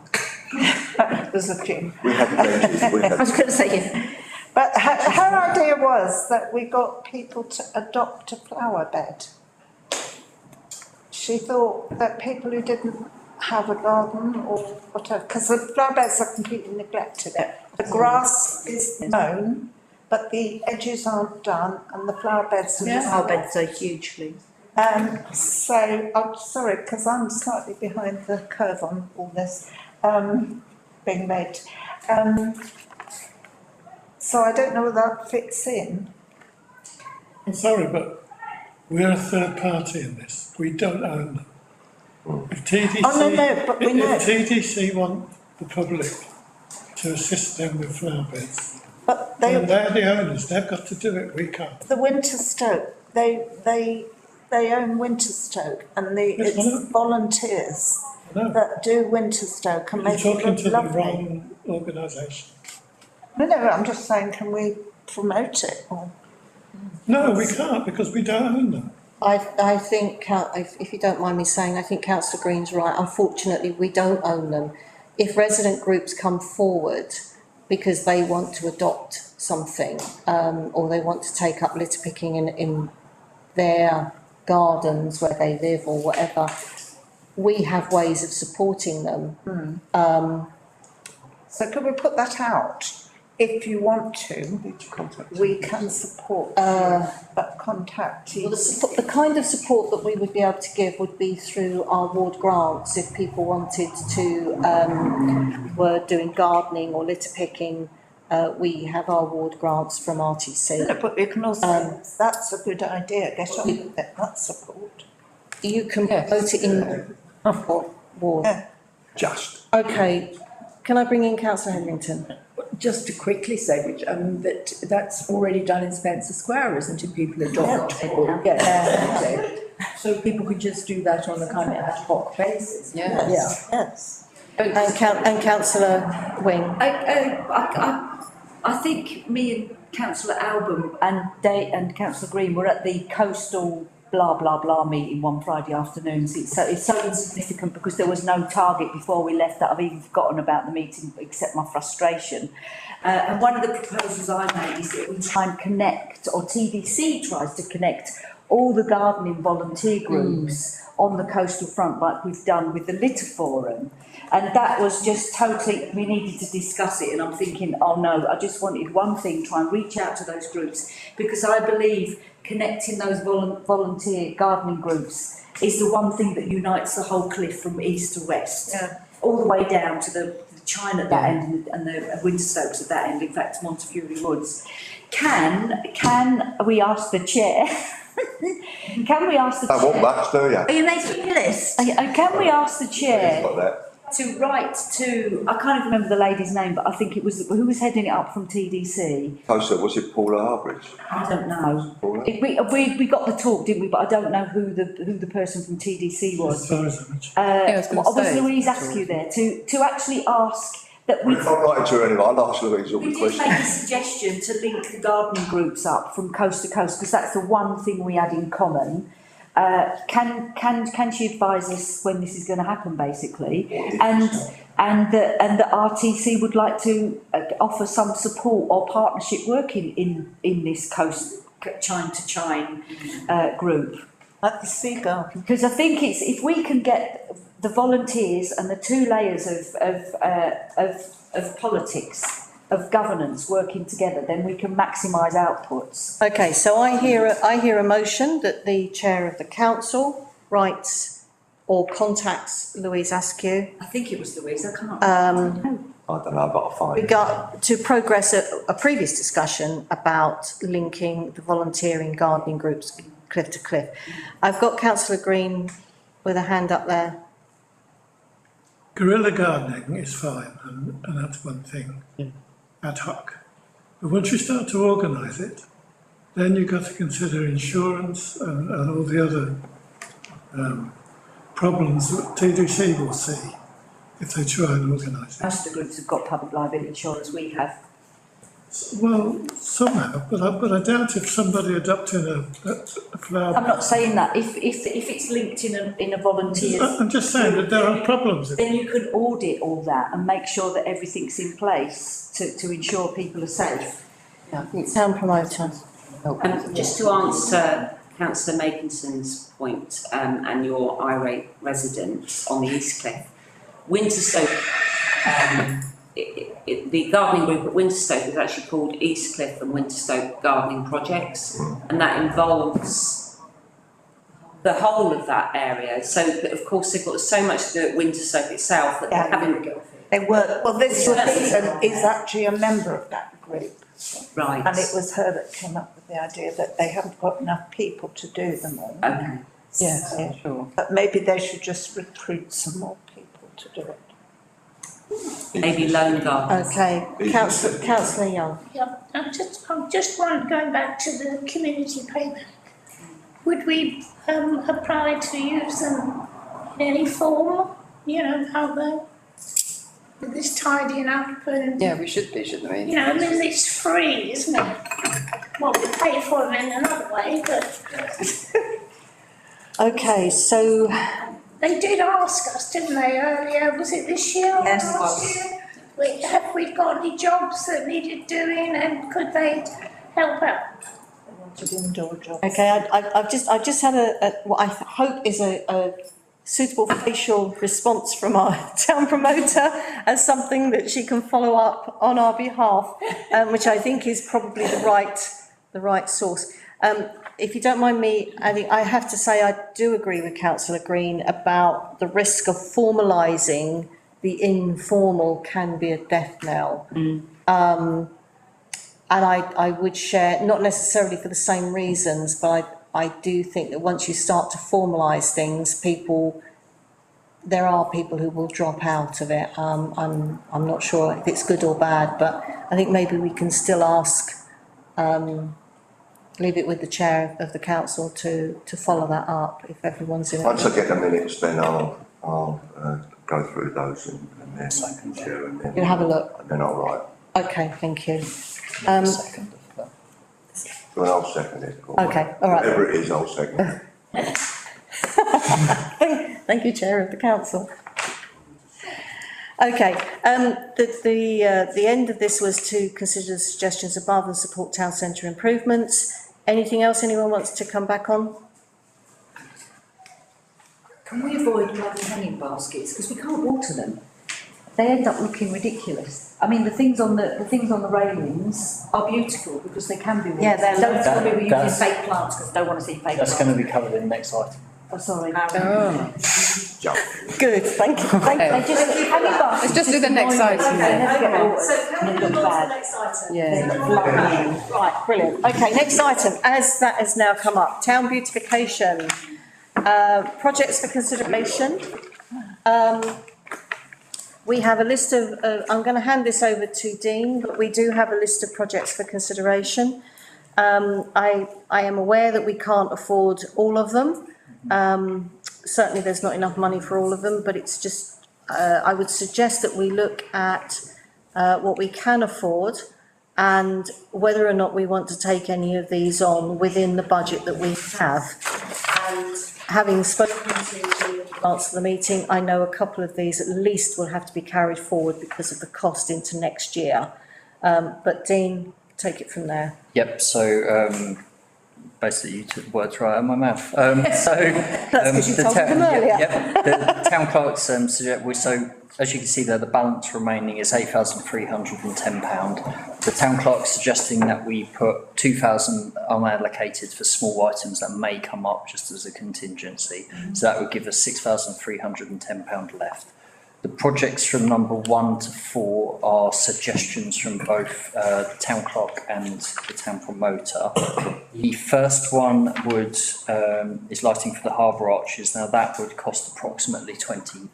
There's a few. We have benches, I was going to say, yeah. But her idea was that we got people to adopt a flower bed. She thought that people who didn't have a garden or whatever, because the flower beds are completely neglected. The grass is mown, but the edges aren't done, and the flower beds are just... Our beds are hugely. So, I'm sorry, because I'm slightly behind the curve on all this being made. So I don't know whether that fits in. I'm sorry, but we're a third party in this. We don't own them. If TDC, but we know. if TDC want the public to assist them with flower beds, But then they're the owners. They've got to do it. We can't. the Winterstoke, they own Winterstoke, and Yes, I know. it's volunteers I know. that do Winterstoke and You're make it talking look to the lovely. wrong organisation. No, I'm just saying, can we promote it? Or... No, we can't because we don't own them. I think, if you don't mind me saying, I think councillor Green's right. Unfortunately, we don't own them. If resident groups come forward because they want to adopt something, or they want to take up litter picking in their gardens where they live or whatever, we have ways of supporting them. So could we put that out? If you want to, we can support, but contact you. Well, the kind of support that we would be able to give would be through our ward grants. If people wanted to, were doing gardening or litter picking, we have our ward grants from RTC. No, but we can also, that's a good idea, get on with it, that support. You can vote it in ward. Yeah. Just. Okay, can I bring in councillor Hetherington? Just to quickly say, that's already done in Spencer Square, isn't it? People adopt. Yeah. So people could just do that on a kind of ad hoc basis. Yes. And councillor Wing? I think me and councillor Album and councillor Green were at the coastal blah blah blah meeting one Friday afternoon. It's so insignificant because there was no target before we left that I've even forgotten about the meeting except my frustration. And one of the proposals I made is that we try and connect, or TDC tries to connect all the gardening volunteer groups on the coastal front like we've done with the litter forum. And that was just totally, we needed to discuss it, and I'm thinking, oh no, I just wanted one thing, try and reach out to those groups, because I believe connecting those volunteer gardening groups is the one thing that unites the whole cliff from east to west, all the way down to the Chine at that end and the Winterstokes at that end, in fact, Montefiore Woods. Can we ask the chair? Can we ask the I chair? want much, do you? Are you making a list? Can we ask the chair Like that. to write to, I can't even remember the lady's name, but I think it was, who was heading it up from TDC? So, was it Paula Harbridge? I don't know. Paula? We got the talk, didn't we? But I don't know who the person from TDC was. As far as I mentioned. I was gonna Was say. Louise Askew there to actually ask that we? Well, if I'm writing to her anyway, I'll ask Louise all We the did questions. make a suggestion to link the gardening groups up from coast to coast, because that's the one thing we had in common. Can she advise us when this is going to happen, basically? And the RTC would like to offer some support or partnership working in this coast chine to chine group. At the Sea Garden. Because I think it's, if we can get the volunteers and the two layers of politics, of governance working together, then we can maximise outputs. Okay, so I hear a motion that the chair of the council writes or contacts Louise Askew. I think it was Louise, I can't. I don't know, but I'll find it. To progress a previous discussion about linking the volunteering gardening groups cliff to cliff. I've got councillor Green with a hand up there. Guerrilla gardening is fine, and that's one thing, ad hoc. But once you start to organise it, then you've got to consider insurance and all the other problems that TDC will see if they try and organise it. Most of the groups have got public liability insurance, we have. Well, some have, but I doubt if somebody adopting a flower. I'm not saying that, if it's linked in a volunteer. I'm just saying that there are problems. Then you can audit all that and make sure that everything's in place to ensure people are safe. Yeah, I think town promoter. And just to answer councillor Makinson's point, and your irate residents on the East Cliff, Winterstoke, the gardening group at Winterstoke is actually called East Cliff and Winterstoke Gardening Projects, and that involves the whole of that area. So, of course, they've got so much to do at Winterstoke itself that they haven't. They were, well, this person is actually a member of that group. Right. And it was her that came up with the idea that they haven't got enough people to do them all. Okay. Yeah, sure. But maybe they should just recruit some more people to do it. Maybe loan gardens. Okay, councillor Young. Yeah, I'm just going back to the community paper. Would we apply to use them in any form, out there? With this tidying up and, Yeah, we should be, shouldn't we? it's free, isn't it? Well, we pay for them in another way, but Okay, so they did ask us, didn't they, earlier, was it this year or Yes. last year? Have we got any jobs that needed doing and could they help out? They wanted indoor jobs. okay, I've just had what I hope is a suitable facial response from our town promoter as something that she can follow up on our behalf, which I think is probably the right source. If you don't mind me adding, I have to say I do agree with councillor Green about the risk of formalising the informal can be a death knell. And I would share, not necessarily for the same reasons, but I do think that once you start to formalise things, there are people who will drop out of it. I'm not sure if it's good or bad, but I think maybe we can still ask, leave it with the chair of the council to follow that up if everyone's in it. Once I get the minutes, then I'll go through those and then share and then. You'll have a look. And then I'll write. Okay, thank you. Second of that. Well, I'll second it. Okay, all right. Whatever it is, I'll second it. Thank you, Chair of the Council. Okay, the end of this was to consider the suggestions above and support town centre improvements. Anything else anyone wants to come back on? Can we avoid bloody hanging baskets, because we can't water them? They end up looking ridiculous. I mean, the things on the railings are beautiful because they can be watered. Yeah, they're Don't tell me we're using that's- fake plants, because I don't want to see fake plants. That's going to be covered in next item. Oh, sorry. Oh. Jump. Good, thank you, thank you. Let's just do the next item then. So can we move on to the next item? Yeah. Right, brilliant. Okay, next item, as that has now come up, town beautification, projects for consideration. We have a list of, I'm going to hand this over to Dean, but we do have a list of projects for consideration. I am aware that we can't afford all of them. Certainly there's not enough money for all of them, but it's just, I would suggest that we look at what we can afford and whether or not we want to take any of these on within the budget that we have. And having spoken to you in advance of the meeting, I know a couple of these at least will have to be carried forward because of the cost into next year. But Dean, take it from there. Yep, so, basically you took the words right out of my mouth. So. That's because you told them earlier. Yep, the town clerk's, suggest, so, as you can see there, the balance remaining is £8,310. The town clerk's suggesting that we put 2,000 unallocated for small items that may come up just as a contingency. So that would give us £6,310 left. The projects from number 1 to 4 are suggestions from both the town clerk and the town promoter. The first one is lighting for the harbour arches. Now that would cost approximately £20,000.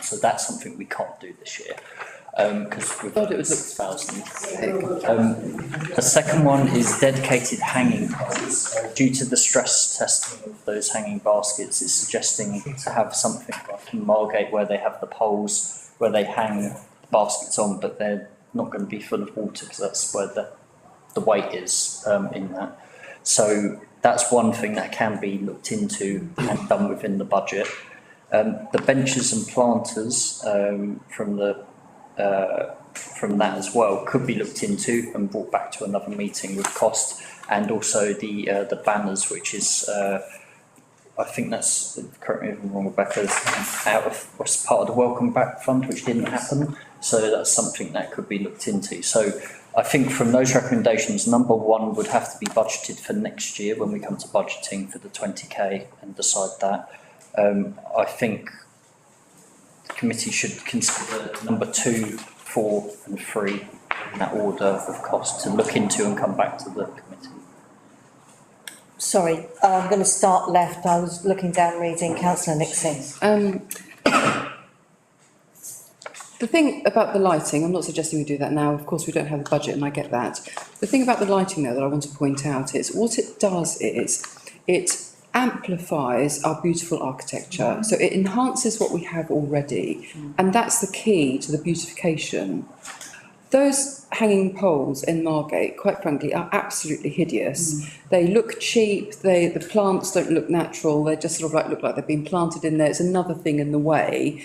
So that's something we can't do this year. Because we thought it was 6,000. The second one is dedicated hanging poles. Due to the stress testing of those hanging baskets, it's suggesting to have something like in Margate where they have the poles where they hang the baskets on, but they're not going to be full of water because that's where the weight is in that. So that's one thing that can be looked into and done within the budget. The benches and planters from that as well could be looked into and brought back to another meeting with cost, and also the banners, which is I think that's, correct me if I'm wrong, Rebecca, was part of the Welcome Back Fund, which didn't happen. So that's something that could be looked into. So I think from those recommendations, number 1 would have to be budgeted for next year when we come to budgeting for the 20k and decide that. I think the committee should consider number 2, 4 and 3 in that order of cost to look into and come back to the committee. Sorry, I'm going to start left. I was looking down reading Councillor Nixon. The thing about the lighting, I'm not suggesting we do that now, of course we don't have the budget and I get that. The thing about the lighting though that I want to point out is what it does is it amplifies our beautiful architecture. So it enhances what we have already, and that's the key to the beautification. Those hanging poles in Margate, quite frankly, are absolutely hideous. They look cheap, the plants don't look natural, they just sort of look like they've been planted in there. It's another thing in the way.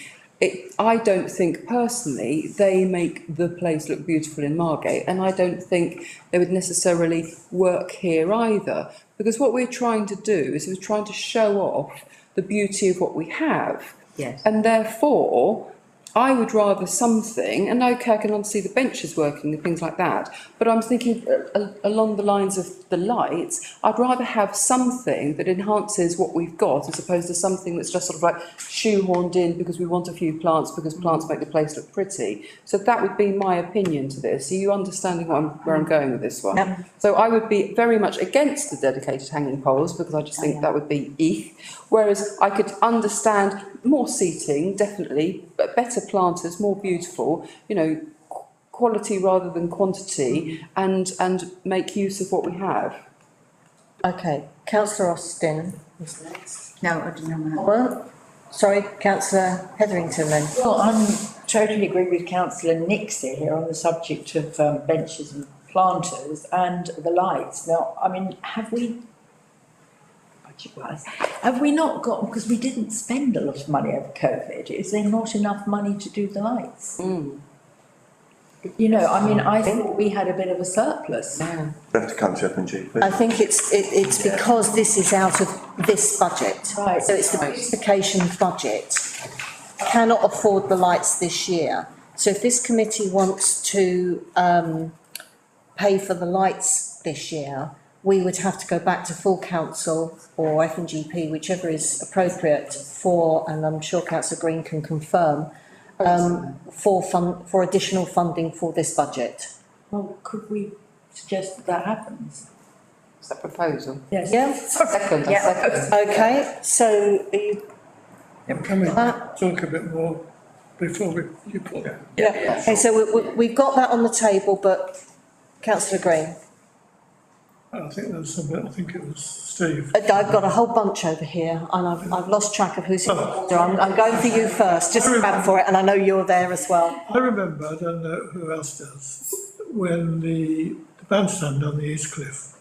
I don't think personally they make the place look beautiful in Margate, and I don't think they would necessarily work here either, because what we're trying to do is we're trying to show off the beauty of what we have. Yes. And therefore, I would rather something, and okay, I can see the benches working and things like that, but I'm thinking along the lines of the lights, I'd rather have something that enhances what we've got as opposed to something that's just sort of like shoehorned in because we want a few plants, because plants make the place look pretty. So that would be my opinion to this. Are you understanding where I'm going with this one? Yep. So I would be very much against the dedicated hanging poles because I just think that would be whereas I could understand more seating, definitely, but better planters, more beautiful, quality rather than quantity, and make use of what we have. Okay, Councillor Austin is next. No, I didn't know that. Well, sorry, Councillor Hetherington then. Well, I'm totally agree with Councillor Nixie here on the subject of benches and planters and the lights. Now, I mean, have we not got, because we didn't spend a lot of money over COVID, is there not enough money to do the lights? I thought we had a bit of a surplus. Yeah. You have to come to F&G, please. I think it's because this is out of this budget. Right. So it's the beautification budget. Cannot afford the lights this year. So if this committee wants to pay for the lights this year, we would have to go back to full council or F&GP, whichever is appropriate for, and I'm sure councillor Green can confirm, for additional funding for this budget. Well, could we suggest that that happens? Is that proposal? Yes. Yeah, Second, Yeah. second. okay, so are you, Can we talk a bit more before you put it? yeah, okay, so we've got that on the table, but councillor Green? I think there's I think it was Steve. I've got a whole bunch over here and I've lost track of who's in order. I'm going for you first, just grab for it, and I know you're there as well. I remember, I don't know who else does, when the bandstand on the East Cliff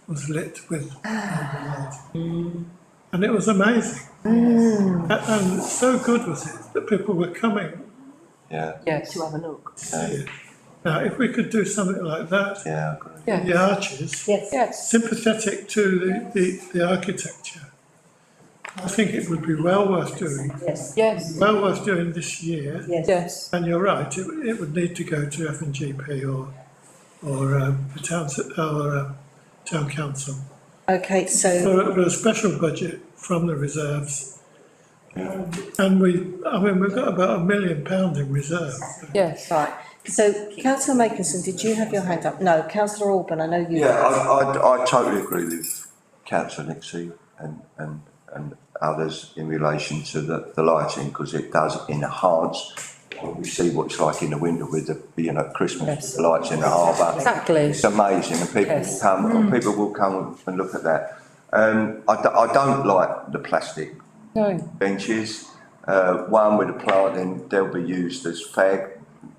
was lit with light. And it was amazing. And so good was it that people were coming Yeah, Yes. To have a look. to see it. Now, if we could do something like that, yeah, I agree. Yes. the arches, Yes. Yes. sympathetic to the architecture, I think it would be well worth doing. Yes. Yes. Well worth doing this year. Yes. Yes. And you're right, it would need to go to F&GP or the town council Okay, so, for a special budget from the reserves. And we've got about £1 million in reserve. Yes. right, so councillor Makinson, did you have your hand up? No, councillor Alban, I know you. Yeah, I totally agree with councillor Nixie and others in relation to the lighting, because it does enhance. We see what it's like in the winter with the, Christmas, Yes. the lights in the harbour. Exactly. It's amazing, and people Yes. people will come and look at that. I don't like the plastic No. benches. One with a plant in, they'll be used as fag,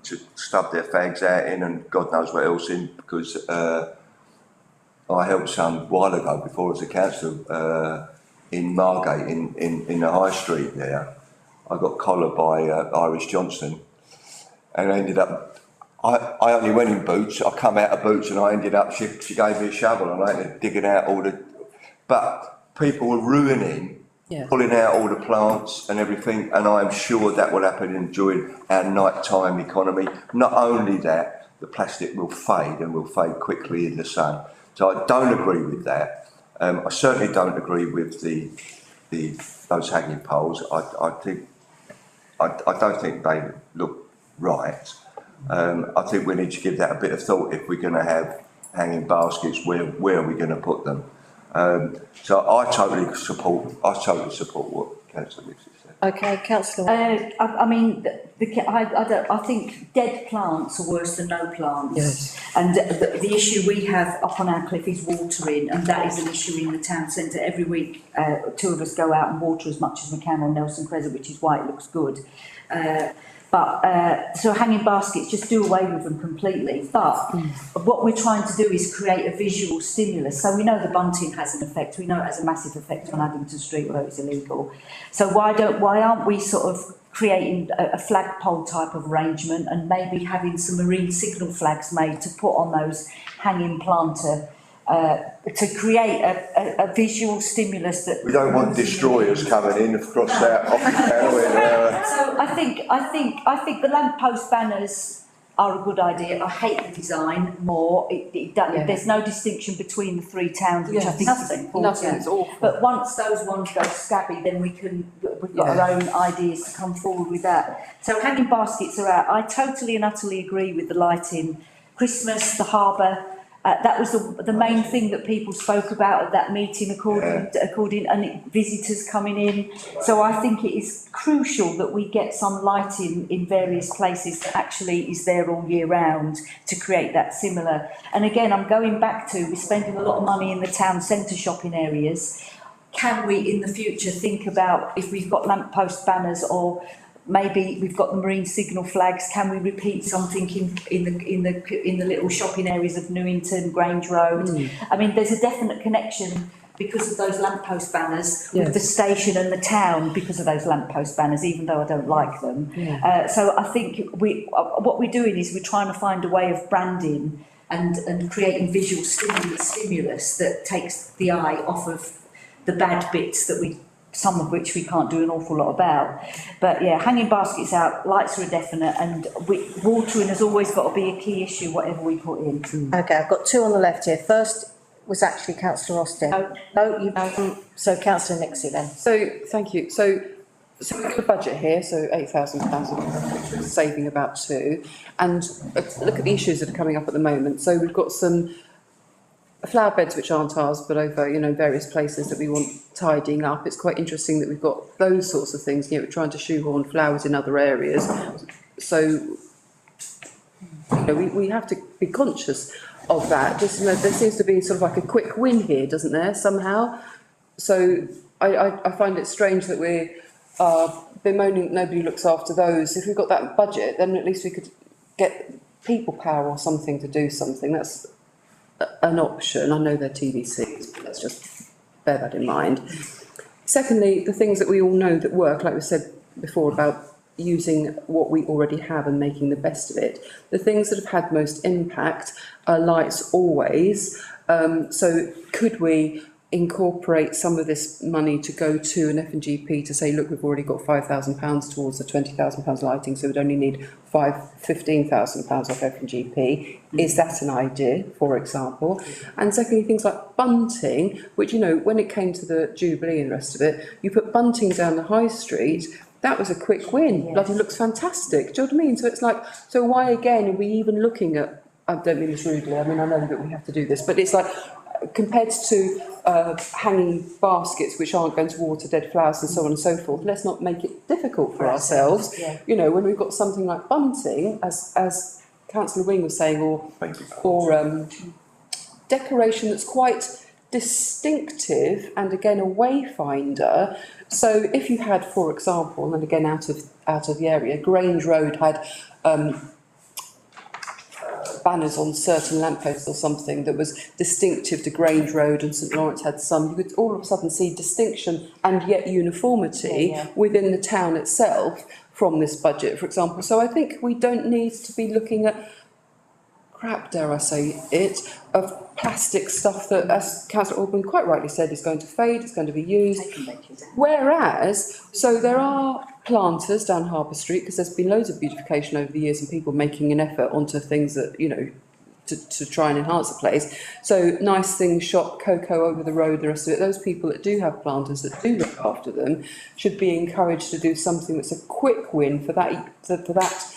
to stub their fags out in, and God knows what else in, because I helped some a while ago, before as a councillor, in Margate, in the high street there. I got collared by Irish Johnson, and I ended up, I only went in boots. I come out of boots, and I ended up, she gave me a shovel, and I ended up digging out all the, but people were ruining, Yeah. pulling out all the plants and everything, and I'm sure that will happen during our nighttime economy. Not only that, the plastic will fade, and will fade quickly in the sun. So I don't agree with that. I certainly don't agree with those hanging poles. I don't think they look right. I think we need to give that a bit of thought. If we're going to have hanging baskets, where are we going to put them? So I totally support what Councillor Nixie said. Okay, councillor. I think dead plants are worse than no plants. Yes. And the issue we have up on our cliff is watering, and that is an issue in the town centre. Every week, two of us go out and water as much as we can on Nelson Crescent, which is why it looks good. So hanging baskets, just do away with them completely. But what we're trying to do is create a visual stimulus. So we know the bunting has an effect. We know it has a massive effect on Addington Street, although it's illegal. So why aren't we sort of creating a flagpole type of arrangement, and maybe having some marine signal flags made to put on those hanging planter, to create a visual stimulus that. We don't want destroyers coming in across that office panel. So I think the lamppost banners are a good idea. I hate the design more. There's no distinction between the three towns, which I think is important. Nothing, it's awful. But once those ones go scabby, then we've got our own ideas to come forward with that. So hanging baskets are out. I totally and utterly agree with the lighting. Christmas, the harbour. That was the main thing that people spoke about at that meeting, according and visitors coming in. So I think it is crucial that we get some lighting in various places that actually is there all year round to create that similar. And again, I'm going back to, we're spending a lot of money in the town centre shopping areas. Can we in the future think about, if we've got lamppost banners, or maybe we've got the marine signal flags, can we repeat something in the little shopping areas of Newington, Grange Road? I mean, there's a definite connection because of those lamppost banners with the station and the town, because of those lamppost banners, even though I don't like them. So I think what we're doing is we're trying to find a way of branding and creating visual stimulus that takes the eye off of the bad bits that some of which we can't do an awful lot about. But yeah, hanging baskets out, lights are a definite, and watering has always got to be a key issue, whatever we put in. Okay, I've got two on the left here. First, was actually councillor Austin. So councillor Nixie then. So, thank you. So we've got a budget here, so £8,000, saving about two. And look at the issues that are coming up at the moment. So we've got some flower beds which aren't ours, but over, various places that we want tidying up. It's quite interesting that we've got those sorts of things. We're trying to shoehorn flowers in other areas. So, we have to be conscious of that. Just, there seems to be sort of like a quick win here, doesn't there, somehow? So I find it strange that we're bemoaning that nobody looks after those. If we've got that budget, then at least we could get people power or something to do something. That's an option. I know they're TVCs, but let's just bear that in mind. Secondly, the things that we all know that work, like we said before about using what we already have and making the best of it. The things that have had most impact are lights always. So could we incorporate some of this money to go to an F&GP to say, look, we've already got £5,000 towards the £20,000 lighting, so we'd only need £15,000 off F&GP. Is that an idea, for example? And secondly, things like bunting, which, when it came to the Jubilee and the rest of it, you put bunting down the high street. That was a quick win. Yes. Bloody looks fantastic. Do you know what I mean? So it's like, so why again are we even looking at, I don't mean this rudely, I know that we have to do this, but it's like, compared to hanging baskets which aren't going to water dead flowers and so on and so forth, let's not make it difficult for ourselves. Yeah. When we've got something like bunting, as Councillor Wing was saying, or decoration that's quite distinctive and again a wayfinder. So if you had, for example, and again out of the area, Grange Road had banners on certain lampposts or something that was distinctive to Grange Road, and St Lawrence had some, you could all of a sudden see distinction and yet uniformity within the town itself from this budget, for example. So I think we don't need to be looking at crap, dare I say it, of plastic stuff that, as Councillor Alban quite rightly said, is going to fade, it's going to be used. Whereas, so there are planters down Harbour Street, because there's been loads of beautification over the years and people making an effort onto things that, to try and enhance the place. So nice things, shop, cocoa over the road, the rest of it. Those people that do have planters, that do look after them, should be encouraged to do something that's a quick win for that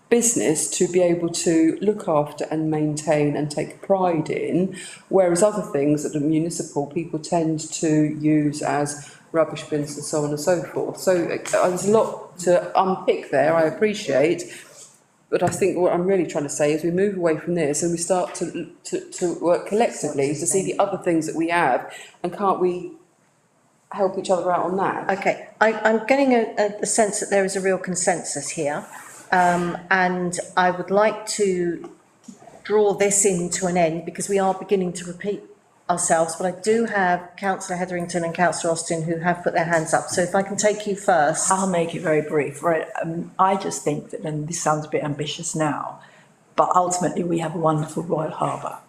business to be able to look after and maintain and take pride in, whereas other things that are municipal people tend to use as rubbish bins and so on and so forth. So there's a lot to unpick there, I appreciate, but I think what I'm really trying to say is we move away from this and we start to work collectively to see the other things that we have, and can't we help each other out on that? Okay, I'm getting a sense that there is a real consensus here. And I would like to draw this into an end because we are beginning to repeat ourselves, but I do have Councillor Hetherington and Councillor Austin who have put their hands up. So if I can take you first. I'll make it very brief. Right. I just think that, and this sounds a bit ambitious now, but ultimately we have a wonderful Royal Harbour,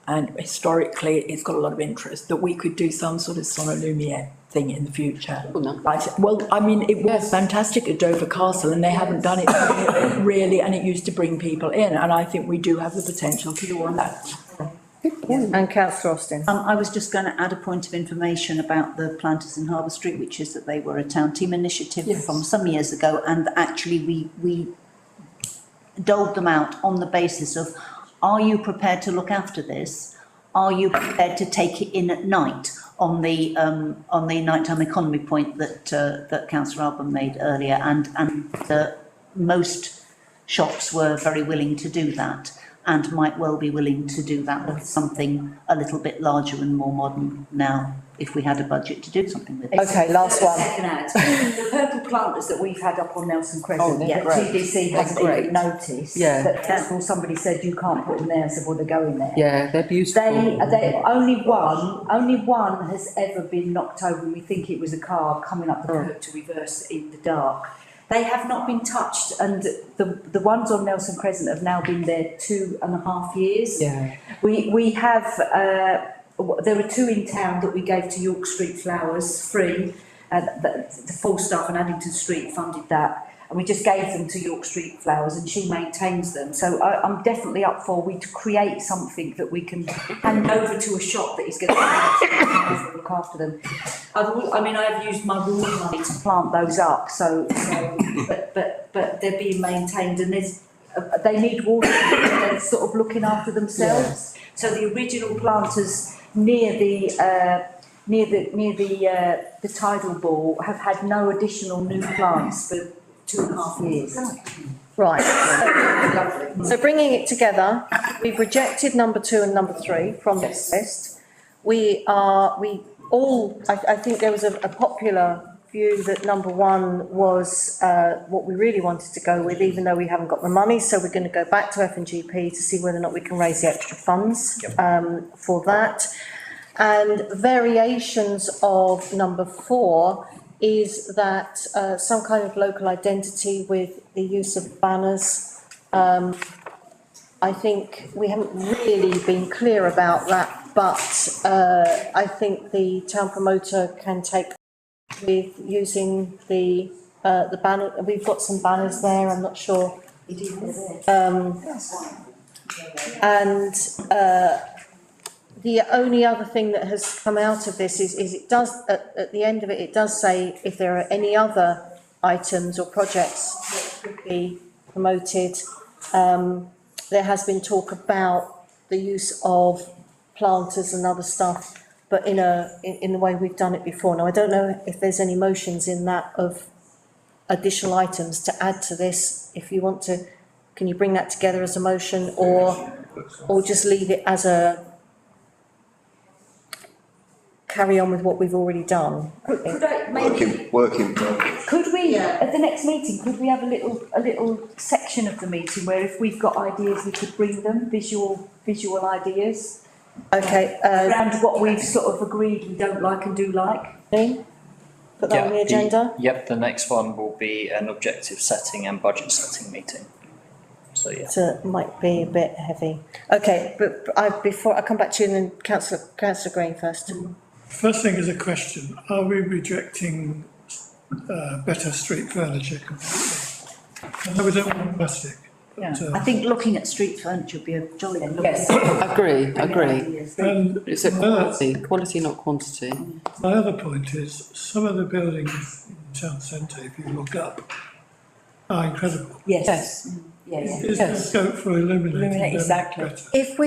and historically it's got a lot of interest, that we could do some sort of sonolumiere thing in the future. Oh, no. Right. Well, I mean, it was fantastic at Dover Castle and they haven't done it really, and it used to bring people in, and I think we do have the potential to do all that. And Councillor Austin. I was just going to add a point of information about the planters in Harbour Street, which is that they were a town team initiative from some years ago, and actually we doled them out on the basis of, are you prepared to look after this? Are you prepared to take it in at night? On the nighttime economy point that Councillor Alban made earlier, and most shops were very willing to do that, and might well be willing to do that with something a little bit larger and more modern now, if we had a budget to do something with it. Okay, last one. Second ad. The purple planters that we've had up on Nelson Crescent, TDC hasn't even noticed. That first of all somebody said you can't put them there. I said, well, they're going there. Yeah, they're beautiful. They only one has ever been knocked over, and we think it was a car coming up the curb to reverse in the dark. They have not been touched, and the ones on Nelson Crescent have now been there 2.5 years. Yeah. We have, there are two in town that we gave to York Street Flowers free, the full staff, and Addington Street funded that. and we just gave them to York Street Flowers and she maintains them. So I'm definitely up for we to create something that we can hand over to a shop that is going to look after them. I've used my rural money to plant those up, but they're being maintained and they need water, they're sort of looking after themselves. So the original planters near the tidal ball have had no additional new plants for 2.5 years. Right. So bringing it together, we've rejected number 2 and number 3 from this list. I think there was a popular view that number 1 was what we really wanted to go with, even though we haven't got the money. So we're going to go back to F&GP to see whether or not we can raise the extra funds for that. And variations of number 4 is that some kind of local identity with the use of banners. I think we haven't really been clear about that, but I think the town promoter can take with using the banner. We've got some banners there, I'm not sure. And the only other thing that has come out of this is it does, at the end of it, it does say if there are any other items or projects that could be promoted. There has been talk about the use of planters and other stuff, but in the way we've done it before. Now, I don't know if there's any motions in that of additional items to add to this. If you want to, can you bring that together as a motion, or just leave it as a carry on with what we've already done? Working progress. Could we, at the next meeting, could we have a little section of the meeting where if we've got ideas, we could bring them, visual ideas? Okay. Around what we've sort of agreed we don't like and do like. Put that on the agenda? Yep, the next one will be an objective setting and budget setting meeting. So, yeah. So it might be a bit heavy. Okay, but before I come back to you, and then Councillor Green first. First thing is a question. Are we rejecting better street furniture completely? I know we don't want plastic. Yeah, I think looking at street furniture would be a jolly good look. Yes, agree. And It's a quality, not quantity. my other point is, some of the buildings in the town centre, if you look up, are incredible. Yes. Is there scope for illuminating them exactly. better? If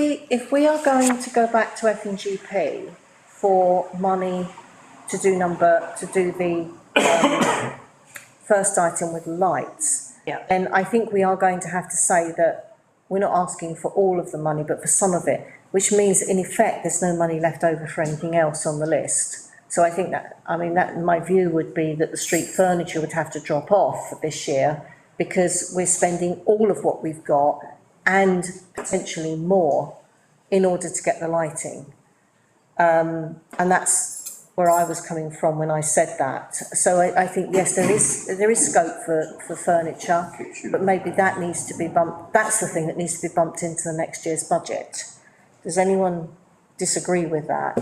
we are going to go back to F&GP for money to do the first item with lights, then I think we are going to have to say that we're not asking for all of the money, but for some of it, which means in effect there's no money left over for anything else on the list. So I think that my view would be that the street furniture would have to drop off for this year, because we're spending all of what we've got and potentially more in order to get the lighting. And that's where I was coming from when I said that. So I think, yes, there is scope for furniture, but maybe that needs to be bumped. That's the thing that needs to be bumped into the next year's budget. Does anyone disagree with that?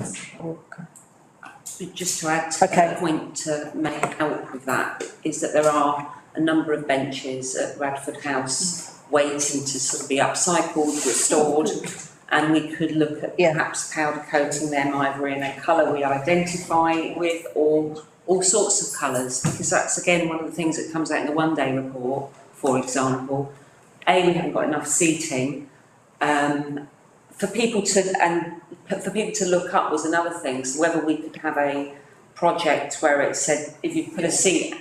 Just to add to the point to make help with that, is that there are a number of benches at Radford House waiting to sort of be upcycled, restored, and we could look at perhaps powder coating them either in a colour we identify with or all sorts of colours, because that's again one of the things that comes out in the one-day report, for example. We haven't got enough seating. For people to look up was another thing. So whether we could have a project where it said if you put a seat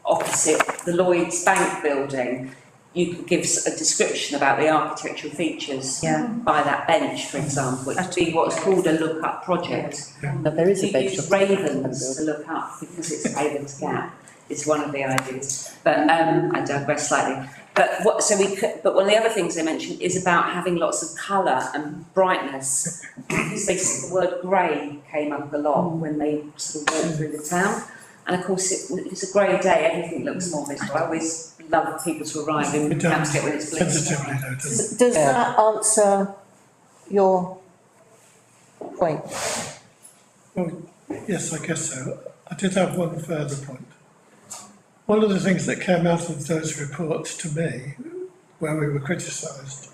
opposite the Lloyds Bank building, you could give a description about the architectural features by that bench, for example. It would be what's called a look-up project. But there is a bench. Use ravens to look up because it's Ravens Gap. Is one of the ideas. But I digress slightly. But one of the other things they mentioned is about having lots of colour and brightness. Because the word grey came up a lot when they sort of walked through the town. And of course, if it's a grey day, everything looks more visible. I always love people to arrive in Ramsgate when it's blue. Does that answer your point? Well, yes, I guess so. I did have one further point. one of the things that came out of those reports to me, where we were criticised,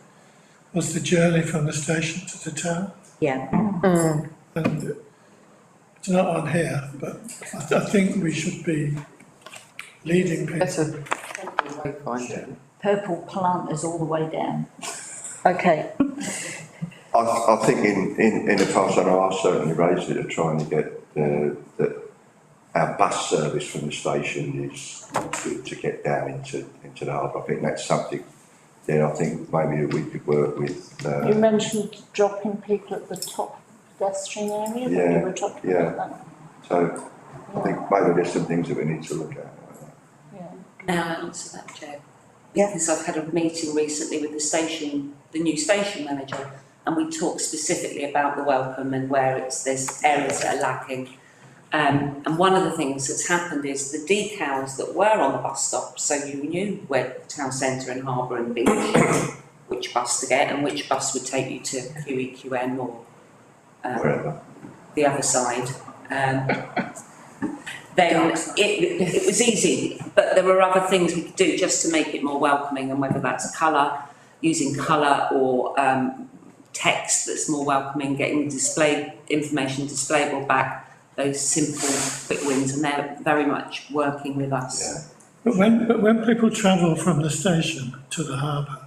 was the journey from the station to the town. Yeah. And it's not on here, but I think we should be leading people. Better wayfinding. Purple planters all the way down. Okay, I think in the past, and I certainly raised it, of trying to get that our bus service from the station is good to get down into the harbour. I think that's something, then I think maybe we could work with. You mentioned dropping people at the top pedestrian area, when Yeah, you were talking yeah. about that. So I think maybe there's some things that we need to look at. Now I answer that, Joe. Because I've had a meeting recently with the new station manager, and we talked specifically about the welcome and where there's areas that are lacking. And one of the things that's happened is the decals that were on the bus stop, so you knew where town centre and harbour and beach, which bus to get and which bus would take you to QEQN or Wherever. the other side. Then it was easy, but there were other things we could do just to make it more welcoming, and whether that's colour, using colour or text that's more welcoming, getting information displayable back, those simple quick wins, and they're very much working with us. Yeah. But when people travel from the station to the harbour,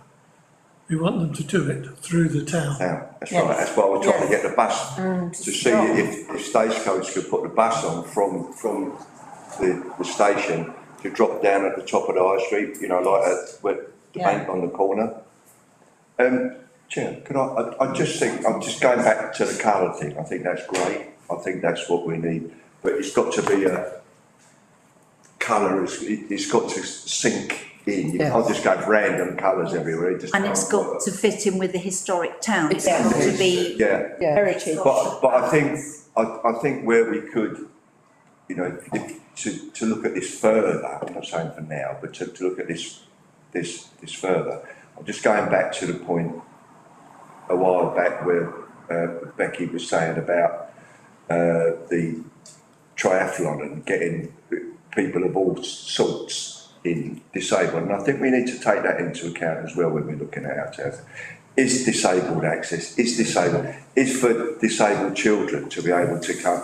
we want them to do it through the town. That's right, that's why we're trying to get the bus, to see if Stagecoach could put the bus on from the station to drop down at the top of the high street, you know, like at where the bank on the corner. Chair, could I just think, I'm just going back to the colour thing, I think that's great, I think that's what we need, but it's got to be a colour, it's got to sink in. You can't just go random colours everywhere. And it's got to fit in with the historic town. It's got to be Heritage. But I think where we could, you know, to look at this further, I'm not saying for now, but to look at this further, I'm just going back to the point a while back where Becky was saying about the triathlon and getting people of all sorts in disabled, and I think we need to take that into account as well when we're looking at our towns. Is disabled access, is for disabled children to be able to come,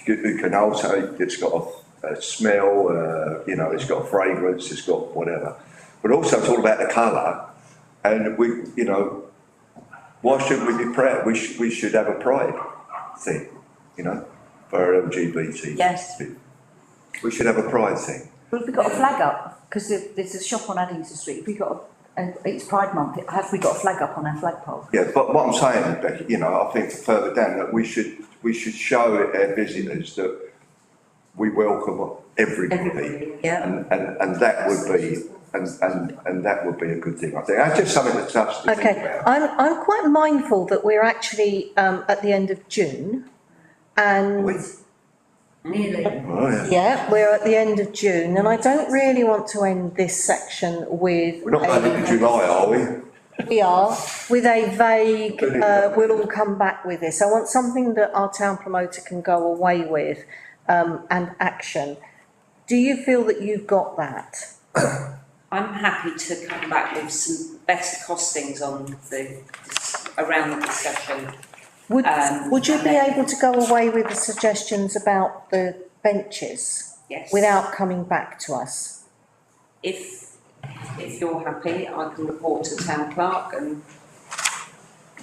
who can also, it's got a smell, you know, it's got a fragrance, it's got whatever. But also it's all about the colour, and we, you know, why shouldn't we be proud? We should have a pride thing, you know, for our LGBT. Yes. We should have a pride thing. Well, if we got a flag up, because there's a shop on Addington Street, if we got it's Pride Month, have we got a flag up on our flagpole? Yeah, but what I'm saying, Becky, you know, I think further down that we should show our visitors that we welcome everybody. Yeah. And that would be and that would be a good thing, I think. That's just something that's us to think okay. about. I'm quite mindful that we're actually at the end of June, and Nearly. Oh, yeah. yeah, we're at the end of June, and I don't really want to end this section with. We're not going into July, are we? We are, with a vague, we'll all come back with this. I want something that our town promoter can go away with, and action. Do you feel that you've got that? I'm happy to come back with some better costings on around the discussion. Would you be able to go away with the suggestions about the benches? Yes. Without coming back to us? If you're happy, I can report to the town clerk and.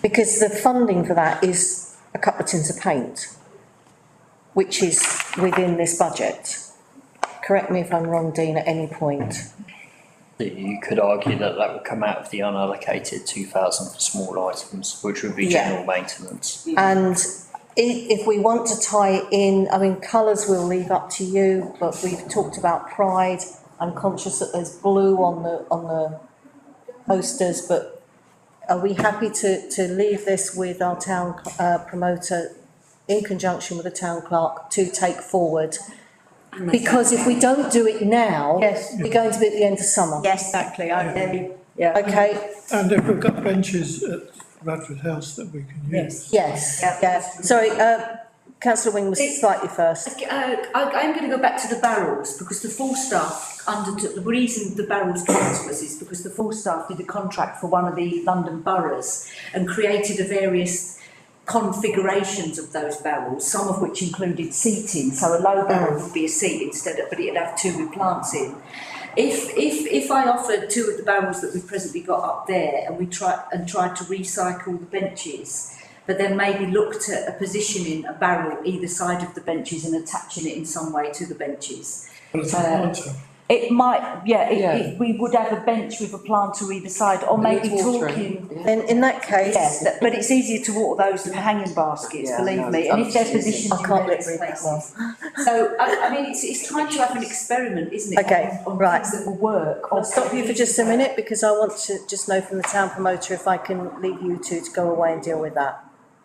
Because the funding for that is a couple of tins of paint, which is within this budget. Correct me if I'm wrong, Dean, at any point. You could argue that would come out of the unallocated 2,000 for small items, which would be general maintenance. And if we want to tie it in, I mean, colours we'll leave up to you, but we've talked about pride. I'm conscious that there's blue on the posters, but are we happy to leave this with our town promoter in conjunction with the town clerk to take forward? Because if we don't do it now, we're going to be at the end of summer. Yes, exactly. Okay. And if we've got benches at Radford House that we can use. Yes. Yeah. Sorry, Councillor Wing was slightly first. I'm going to go back to the barrels, because the full staff undertook, the reason the barrels came to us is because the full staff did a contract for one of the London boroughs and created a various configurations of those barrels, some of which included seating, so a low barrel would be a seat instead of, but it'd have two with plants in. If I offered two of the barrels that we've presently got up there and tried to recycle the benches, but then maybe looked at a positioning a barrel either side of the benches and attaching it in some way to the benches. It might, we would have a bench with a planter either side, or maybe talking. Then in that case, Yeah, but it's easier to water those than hanging baskets, believe me, and if they're positioned in various places. So, I mean, it's time to have an experiment, isn't it? Okay, on right. things that will work. I'll stop you for just a minute because I want to just know from the town promoter if I can leave you two to go away and deal with that.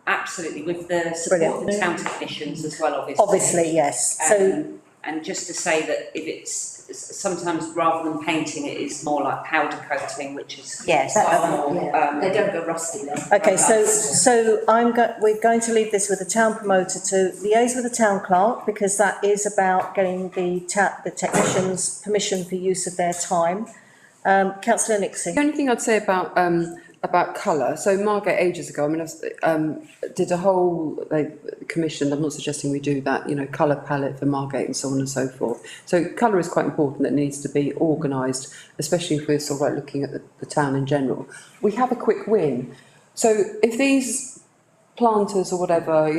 Absolutely, with the support of the town technicians as well, obviously. Obviously, yes. So, and just to say that if it's, sometimes rather than painting, it is more like powder coating, which is far more, they don't go rusty then. okay, so we're going to leave this with the town promoter to liaise with the town clerk, because that is about getting the technicians' permission for use of their time. Councillor Nixie. The only thing I'd say about colour, so Margate ages ago, I mean, I did a whole, commission, I'm not suggesting we do that, colour palette for Margate and so on and so forth. So colour is quite important, it needs to be organised, especially if we're sort of looking at the town in general. We have a quick win. So if these planters or whatever,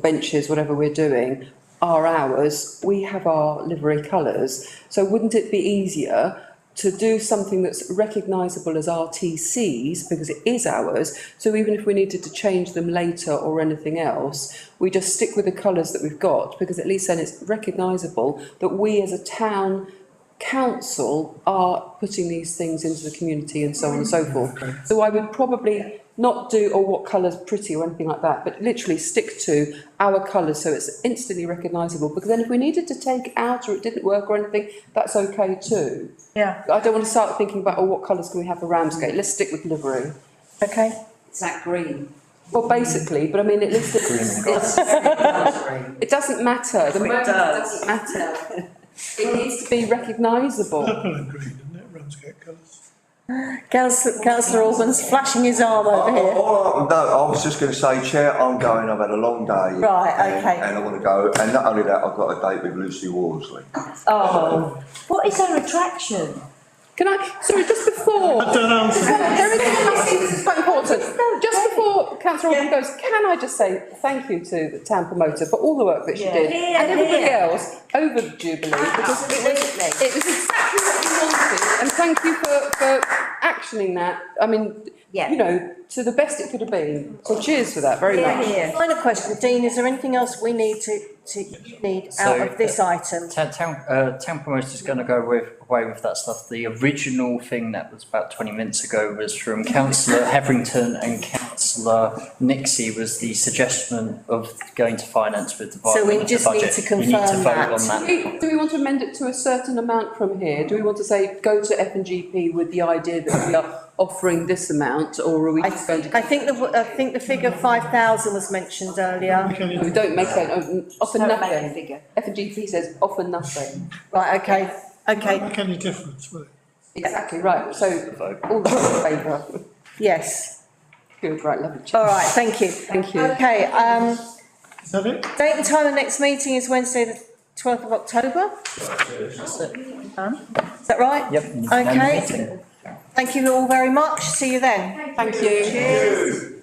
benches, whatever we're doing, are ours, we have our livery colours. So wouldn't it be easier to do something that's recognisable as RTCs, because it is ours, so even if we needed to change them later or anything else, we just stick with the colours that we've got, because at least then it's recognisable that we as a town council are putting these things into the community and so on and so forth. So I would probably not do, what colour's pretty or anything like that, but literally stick to our colours so it's instantly recognisable, because then if we needed to take it out or it didn't work or anything, that's okay too. Yeah. I don't want to start thinking about, what colours can we have for Ramsgate? Let's stick with livery. Okay. Is that green? Well, basically, but I mean, at least it doesn't matter. The moment doesn't matter. It needs to be recognisable. Purple and green, isn't it, Ramsgate colours? Councillor Orban's flashing his arm over here. I was just going to say, Chair, I'm going, I've had a long day. Right, okay. And I want to go, and not only that, I've got a date with Lucy Worsley. Oh. What is her attraction? Can sorry, just before. I don't answer. There is this is quite important. Just before Councillor Orban goes, can I just say thank you to the town promoter for all the work that she did, and everybody else over the Jubilee, because it was exactly what we wanted, and thank you for actioning that. I mean, to the best it could have been. So cheers for that, very much. Final question, Dean, is there anything else we need out of this item? Town promoter is going to go away with that stuff. The original thing that was about 20 minutes ago was from Councillor Hetherington and Councillor Nixie, was the suggestion of going to finance with the budget. So we just need to confirm that. Do we want to amend it to a certain amount from here? Do we want to say go to F&GP with the idea that we are offering this amount, or are we just going to? I think the figure 5,000 was mentioned earlier. We don't make offer nothing. F&GP says offer nothing. Right. Okay. Okay. Make any difference, will it? Exactly right. So all those in favour. Yes. Good. Right. Lovely. All right. Thank you. Thank you. Okay. Is that it? Date and time of next meeting is Wednesday, the 12th of October. Is that right? Yep. Okay. Thank you all very much. See you then. Thank you. Cheers.